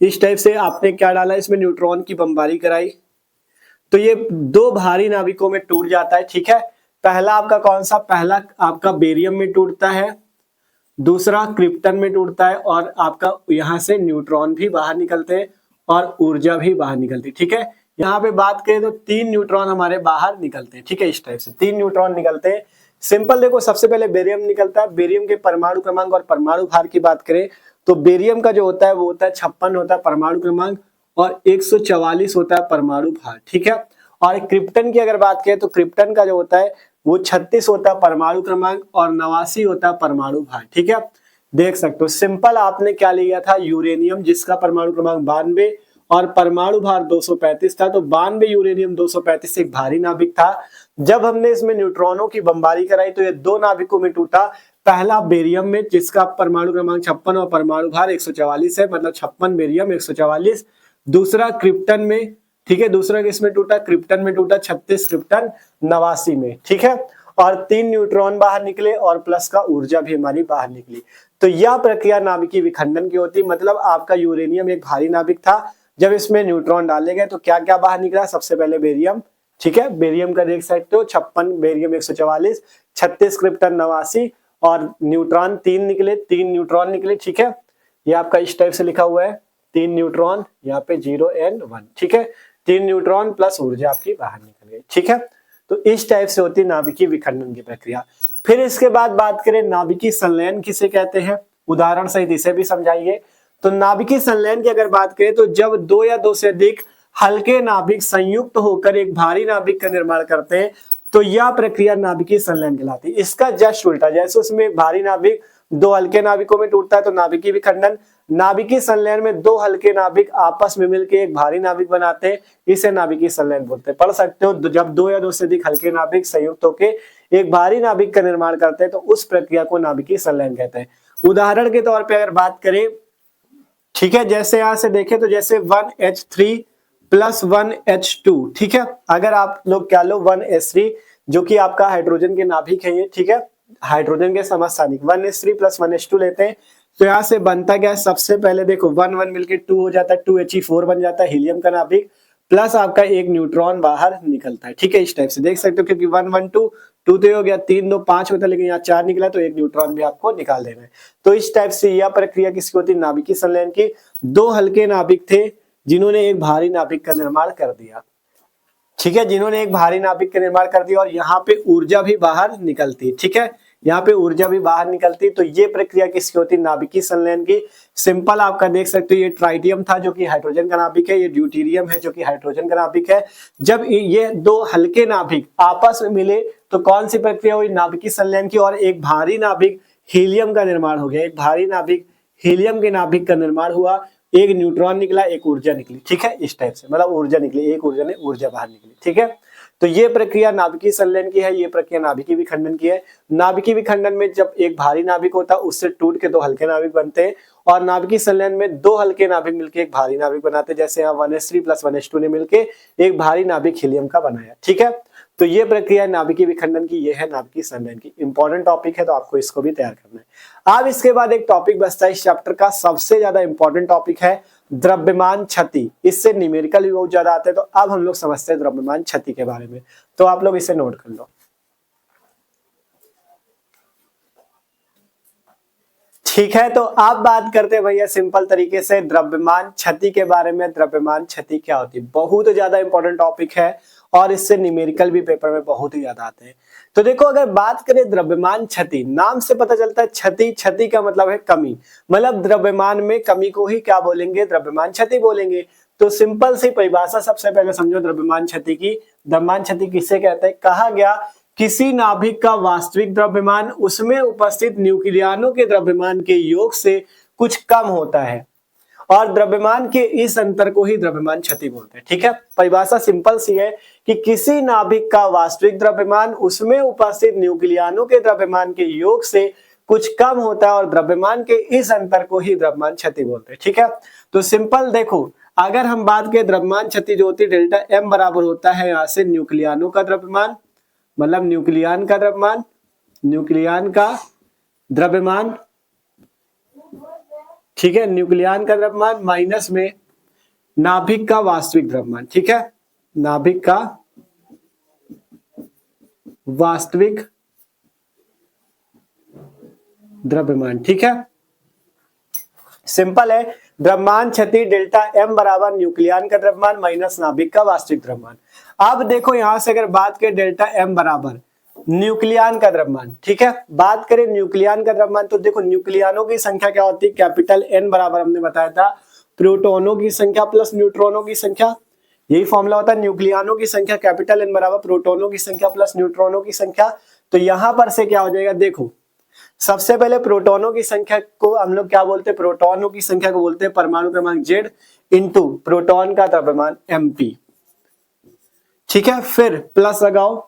इस टाइप से आपने क्या डाला, इसमें न्यूट्रॉन की बमबारी कराई, तो ये दो भारी नाभिकों में टूट जाता है। ठीक है, पहला आपका कौन सा, पहला आपका बेरियम में टूटता है, दूसरा क्रिप्टन में टूटता है और आपका यहां से न्यूट्रॉन भी बाहर निकलते हैं और ऊर्जा भी बाहर निकलती है। ठीक है, यहाँ पे बात करें तो 3 न्यूट्रॉन हमारे बाहर निकलते हैं। ठीक है, इस टाइप से 3 न्यूट्रॉन निकलते हैं। सिंपल देखो, सबसे पहले बेरियम निकलता है। बेरियम के परमाणु क्रमांक और परमाणु भार की बात करें तो बेरियम का जो होता है वो होता है 56 होता है परमाणु क्रमांक और 144 होता है परमाणु भार। ठीक है, और क्रिप्टन की अगर बात करें तो क्रिप्टन का जो होता है वो 36 होता है परमाणु क्रमांक और 89 होता है परमाणु भार। ठीक है, देख सकते हो। सिंपल आपने क्या लिया था, यूरेनियम, जिसका परमाणु क्रमांक 92 और परमाणु भार 235 था। तो 92 यूरेनियम 235 एक भारी नाभिक था। जब हमने इसमें न्यूट्रॉनों की बमबारी कराई तो ये दो नाभिकों में टूटा। पहला बेरियम में, जिसका परमाणु क्रमांक 56 और परमाणु भार 144 है, मतलब 56 बेरियम 144। दूसरा क्रिप्टन में, ठीक है, दूसरा किसमें टूटा, क्रिप्टन में टूटा, 36 क्रिप्टन 89 में। ठीक है, और 3 न्यूट्रॉन बाहर निकले और प्लस का ऊर्जा भी हमारी बाहर निकली। तो यह प्रक्रिया नाभिकीय विखंडन की होती है। मतलब आपका यूरेनियम एक भारी नाभिक था, जब इसमें न्यूट्रॉन डाले गए तो क्या क्या बाहर निकला, सबसे पहले बेरियम। ठीक है, बेरियम का देख सकते हो 56 बेरियम 144, 36 क्रिप्टन 89 और न्यूट्रॉन 3 निकले, 3 न्यूट्रॉन निकले। ठीक है, ये आपका इस टाइप से लिखा हुआ है, 3 न्यूट्रॉन, यहाँ पे 0 and 1। ठीक है, 3 न्यूट्रॉन प्लस ऊर्जा आपकी बाहर निकल गई। ठीक है, तो इस टाइप से होती है नाभिकीय विखंडन की प्रक्रिया। फिर इसके बाद बात करें नाभिकीय संलयन किसे कहते हैं, उदाहरण सहित इसे भी समझाइए। तो नाभिकीय संलयन की अगर बात करें तो जब दो या दो से अधिक हल्के नाभिक संयुक्त होकर एक भारी नाभिक का निर्माण करते हैं तो यह प्रक्रिया नाभिकीय संलयन कहलाती है। इसका जस्ट उल्टा, जैसे उसमें भारी नाभिक दो हल्के नाभिकों में टूटता है तो नाभिकीय विखंडन, नाभिकीय संलयन में दो हल्के नाभिक आपस में मिलकर एक भारी नाभिक बनाते हैं, इसे नाभिकीय संलयन बोलते हैं। पढ़ सकते हो, जब दो या दो से अधिक हल्के नाभिक संयुक्त होकर एक भारी नाभिक का निर्माण करते हैं तो उस प्रक्रिया को नाभिकीय संलयन कहते हैं। उदाहरण के तौर पर अगर बात करें, ठीक है, जैसे यहां से देखें तो जैसे 1H3 प्लस 1H2। ठीक है, अगर आप लोग क्या लो 1H3 जो कि आपका हाइड्रोजन के नाभिक है ये। ठीक है, हाइड्रोजन के समस्थानिक 1H3 प्लस 1H2 लेते हैं तो यहाँ से बनता क्या है, सबसे पहले देखो 1 1 मिलके 2 हो जाता है, 2He4 बन जाता है हीलियम का नाभिक, प्लस आपका एक न्यूट्रॉन बाहर निकलता है। ठीक है, इस टाइप से देख सकते हो, क्योंकि 1 1 2 2 तो हो गया, 3 2 5 होता है, लेकिन यहाँ 4 निकला तो एक न्यूट्रॉन भी आपको निकाल देना है। तो इस टाइप से यह प्रक्रिया किसकी होती है, नाभिकीय संलयन की। दो हल्के नाभिक थे जिन्होंने एक भारी नाभिक का निर्माण कर दिया। ठीक है, जिन्होंने एक भारी नाभिक का निर्माण कर दिया और यहाँ पे ऊर्जा भी बाहर निकलती। ठीक है, यहाँ पे ऊर्जा भी बाहर निकलती, तो ये प्रक्रिया किसकी होती है, नाभिकीय संलयन की। सिंपल आपका देख सकते हो, ये ट्राइटियम था जो कि हाइड्रोजन का नाभिक है, ये ड्यूटेरियम है जो कि हाइड्रोजन का नाभिक है। जब ये दो हल्के नाभिक आपस में मिले तो कौन सी प्रक्रिया हुई, नाभिकीय संलयन की, और एक भारी नाभिक हीलियम का निर्माण हो गया। एक भारी नाभिक हीलियम के नाभिक का निर्माण हुआ, एक न्यूट्रॉन निकला, एक ऊर्जा निकली। ठीक है, इस टाइप से, मतलब ऊर्जा निकली, एक ऊर्जा ने ऊर्जा बाहर निकली। ठीक है, तो ये प्रक्रिया नाभिकीय संलयन की है, ये प्रक्रिया नाभिकीय विखंडन की है। नाभिकीय विखंडन में जब एक भारी नाभिक होता है उससे टूट के दो हल्के नाभिक बनते हैं और नाभिकीय संलयन में दो हल्के नाभिक मिलकर एक भारी नाभिक बनाते हैं। जैसे यहाँ 1H3 प्लस 1H2 ने मिलकर एक भारी नाभिक हीलियम का बनाया। ठीक है, तो ये प्रक्रिया नाभिकीय विखंडन की, ये है नाभिकीय संलयन की। इंपॉर्टेंट टॉपिक है तो आपको इसको भी तैयार करना है। अब इसके बाद एक टॉपिक बचता है इस चैप्टर का, सबसे ज्यादा इंपॉर्टेंट टॉपिक है द्रव्यमान क्षति। इससे न्यूमेरिकल भी बहुत ज्यादा आते हैं, तो अब हम लोग समझते हैं द्रव्यमान क्षति के बारे में। तो आप लोग इसे नोट कर लो। ठीक है, तो आप बात करते हैं भैया सिंपल तरीके से द्रव्यमान क्षति के बारे में। द्रव्यमान क्षति क्या होती है, बहुत ज्यादा इंपॉर्टेंट टॉपिक है और इससे न्यूमेरिकल भी पेपर में बहुत ही ज्यादा आते हैं। तो देखो, अगर बात करें द्रव्यमान क्षति, नाम से पता चलता है क्षति, क्षति का मतलब है कमी, मतलब द्रव्यमान में कमी को ही क्या बोलेंगे, द्रव्यमान क्षति बोलेंगे। तो सिंपल सी परिभाषा सबसे पहले समझो द्रव्यमान क्षति की। द्रव्यमान क्षति किसे कहते हैं, कहा गया किसी नाभिक का वास्तविक द्रव्यमान उसमें उपस्थित न्यूक्लियनों के द्रव्यमान के योग से कुछ कम होता है। और द्रव्यमान के इस अंतर को ही द्रव्यमान क्षति बोलते हैं। ठीक है, परिभाषा सिंपल सी है कि किसी नाभिक का वास्तविक द्रव्यमान उसमें उपस्थित न्यूक्लियानों के द्रव्यमान के योग से कुछ कम होता है और द्रव्यमान के इस अंतर को ही द्रव्यमान क्षति बोलते हैं। ठीक है, तो सिंपल देखो, अगर हम बात करें द्रव्यमान क्षति जो होती है डेल्टा एम बराबर होता है यहाँ से न्यूक्लियानों का द्रव्यमान, मतलब न्यूक्लियान का द्रव्यमान, न्यूक्लियान का द्रव्यमान, ठीक है, न्यूक्लियान का द्रव्यमान माइनस में नाभिक का वास्तविक द्रव्यमान। ठीक है, नाभिक का वास्तविक द्रव्यमान। ठीक है, सिंपल है, द्रव्यमान क्षति डेल्टा एम बराबर न्यूक्लियान का द्रव्यमान माइनस नाभिक का वास्तविक द्रव्यमान। अब देखो यहां से अगर बात करें डेल्टा एम बराबर न्यूक्लियान का द्रव्यमान, ठीक है, बात करें न्यूक्लियान का द्रव्यमान, तो देखो न्यूक्लियानों की संख्या क्या होती है, कैपिटल एन बराबर हमने बताया था प्रोटॉनों की संख्या प्लस न्यूट्रॉनों की संख्या। यही फॉर्मूला होता है, न्यूक्लियानों की संख्या कैपिटल एन बराबर प्रोटॉनों की संख्या प्लस न्यूट्रॉनों की संख्या। तो यहां पर से क्या हो जाएगा, देखो सबसे पहले प्रोटॉनों की संख्या को हम लोग क्या बोलते हैं, प्रोटॉनों की संख्या को बोलते हैं परमाणु क्रमांक Z इंटू प्रोटॉन का द्रव्यमान Mp। ठीक है, फिर प्लस लगाओ,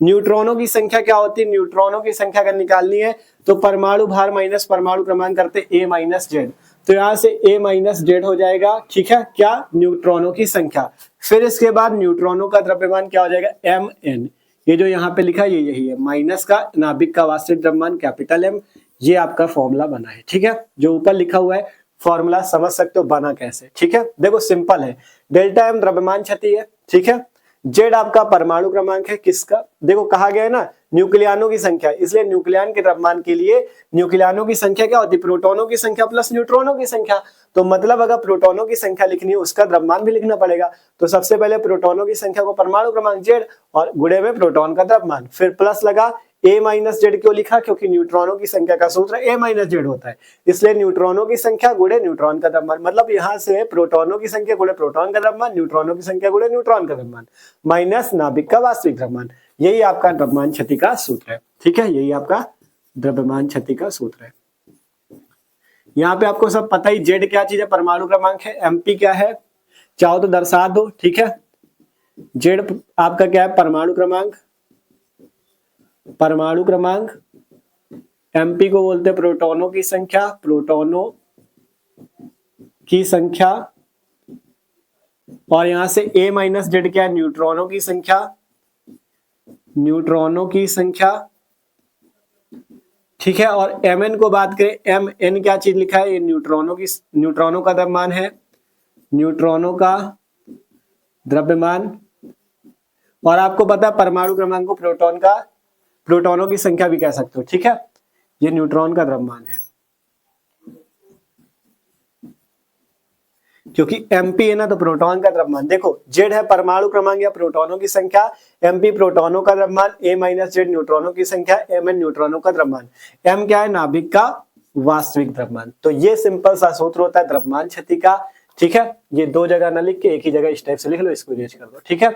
न्यूट्रॉनों की संख्या क्या होती है, न्यूट्रॉनों की संख्या अगर निकालनी है तो परमाणु भार माइनस परमाणु क्रमांक करते A माइनस Z, तो यहां से A माइनस Z हो जाएगा। ठीक है, क्या, न्यूट्रॉनों की संख्या। फिर इसके बाद न्यूट्रॉनों का द्रव्यमान क्या हो जाएगा, Mn, ये जो यहाँ पे लिखा है ये यही है, माइनस का नाभिक का वास्तविक द्रव्यमान कैपिटल एम, ये आपका फॉर्मूला बना है। ठीक है, जो ऊपर लिखा हुआ है फॉर्मूला समझ सकते हो बना कैसे। ठीक है, देखो सिंपल है, डेल्टा एम द्रव्यमान क्षति है। ठीक है, जेड आपका परमाणु क्रमांक है किसका, देखो कहा गया है ना न्यूक्लियानों की संख्या, इसलिए न्यूक्लियान के द्रव्यमान के लिए न्यूक्लियानों की संख्या क्या होती है, प्रोटॉनों की संख्या प्लस न्यूट्रॉनों की संख्या। तो मतलब अगर प्रोटॉनों की संख्या लिखनी है उसका द्रव्यमान भी लिखना पड़ेगा। तो सबसे पहले प्रोटॉनों की संख्या को परमाणु क्रमांक जेड और गुणे में प्रोटॉन का द्रव्यमान, फिर प्लस लगा ए माइनस जेड, क्यों लिखा, क्योंकि न्यूट्रॉनों की संख्या का सूत्र ए माइनस जेड होता है, इसलिए न्यूट्रॉनों की संख्या गुणे न्यूट्रॉन का द्रव्यमान, मतलब यहां से प्रोटॉनों की संख्या गुणे प्रोटॉन का द्रव्यमान, न्यूट्रॉनों की संख्या गुणे न्यूट्रॉन का द्रव्यमान माइनस नाभिक का वास्तविक द्रव्यमान। यही आपका द्रव्यमान क्षति का सूत्र है। ठीक है, यही आपका द्रव्यमान क्षति का सूत्र है। यहाँ पे आपको सब पता ही, जेड क्या चीज है, परमाणु क्रमांक है, एमपी क्या है, चाहो तो दर्शा दो। ठीक है, जेड आपका क्या है, परमाणु क्रमांक, परमाणु क्रमांक, एमपी को बोलते हैं प्रोटॉनों की संख्या, प्रोटॉनों की संख्या, और यहां से ए माइनस जेड क्या है, न्यूट्रॉनों की संख्या, न्यूट्रॉनों की संख्या। ठीक है, और एम को बात करें, एम एन क्या चीज लिखा है, ये न्यूट्रॉनों की, न्यूट्रॉनों का द्रव्यमान है, न्यूट्रॉनों का द्रव्यमान। और आपको पता है परमाणु क्रमांक को प्रोटॉन का, प्रोटॉनों की संख्या भी कह सकते हो। ठीक है, ये न्यूट्रॉन का द्रव्यमान है, क्योंकि एमपी है ना तो प्रोटॉन का द्रव्यमान। देखो जेड है परमाणु क्रमांक या प्रोटॉनों की संख्या, एमपी प्रोटॉनों का द्रव्यमान, ए माइनस जेड न्यूट्रॉनों की संख्या, एम एन न्यूट्रॉनों का द्रव्यमान, एम क्या है, नाभिक का वास्तविक द्रव्यमान। तो ये सिंपल सा सूत्र होता है द्रव्यमान क्षति का। ठीक है, ये दो जगह ना लिख के एक ही जगह इस टाइप से लिख लो, इसको इरेज कर दो। ठीक है,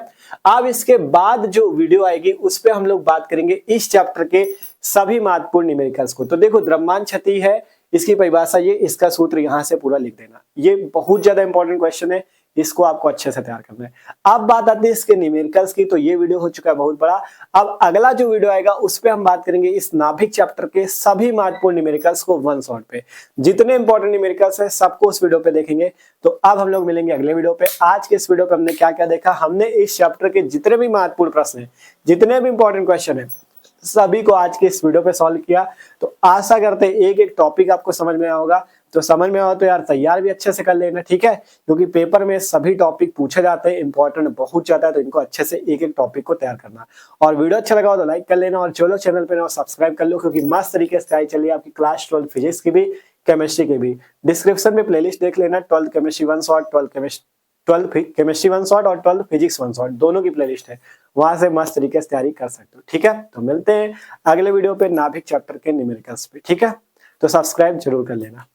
अब इसके बाद जो वीडियो आएगी उस पे हम लोग बात करेंगे इस चैप्टर के सभी महत्वपूर्ण न्यूमेरिकल्स को। तो देखो द्रव्यमान क्षति है, इसकी परिभाषा ये, इसका सूत्र यहां से पूरा लिख देना, ये बहुत ज्यादा इंपॉर्टेंट क्वेश्चन है, इसको आपको अच्छे से तैयार करना है। अब बात आती है इसके न्यूमेरिकल्स की, तो ये वीडियो हो चुका है बहुत बड़ा। अब अगला जो वीडियो आएगा उस पे हम बात करेंगे इस नाभिक चैप्टर के सभी महत्वपूर्ण न्यूमेरिकल्स को वन शॉट पे, जितने इंपॉर्टेंट न्यूमेरिकल्स है सबको उस वीडियो पे देखेंगे। तो अब हम लोग मिलेंगे अगले वीडियो पे। आज के इस वीडियो पे हमने क्या क्या देखा, हमने इस चैप्टर के जितने भी महत्वपूर्ण प्रश्न है, जितने भी इंपॉर्टेंट क्वेश्चन है, सभी को आज के इस वीडियो पे सॉल्व किया। तो आशा करते हैं एक एक टॉपिक आपको समझ में आएगा, तो समझ में आओ तो यार तैयार भी अच्छे से कर लेना। ठीक है, क्योंकि पेपर में सभी टॉपिक पूछे जाते हैं, इंपॉर्टेंट बहुत ज्यादा है, तो इनको अच्छे से एक एक टॉपिक को तैयार करना। और वीडियो अच्छा लगा हो तो लाइक कर लेना, और जो लोग चैनल पे ना सब्सक्राइब कर लो, क्योंकि मस्त तरीके से तैयारी चलिए आपकी क्लास 12 फिजिक्स की भी, केमिस्ट्री की भी। डिस्क्रिप्शन में प्लेलिस्ट देख लेना, 12 केमिस्ट्री 1 शॉट, 12 केमिस्ट्री 1 शॉट और 12 फिजिक्स 1 शॉट, दोनों की प्लेलिस्ट है, वहां से मस्त तरीके से तैयारी कर सकते हो। ठीक है, तो मिलते हैं अगले वीडियो पे नाभिक चैप्टर के न्यूमेरिकल्स पे। ठीक है, तो सब्सक्राइब जरूर कर लेना।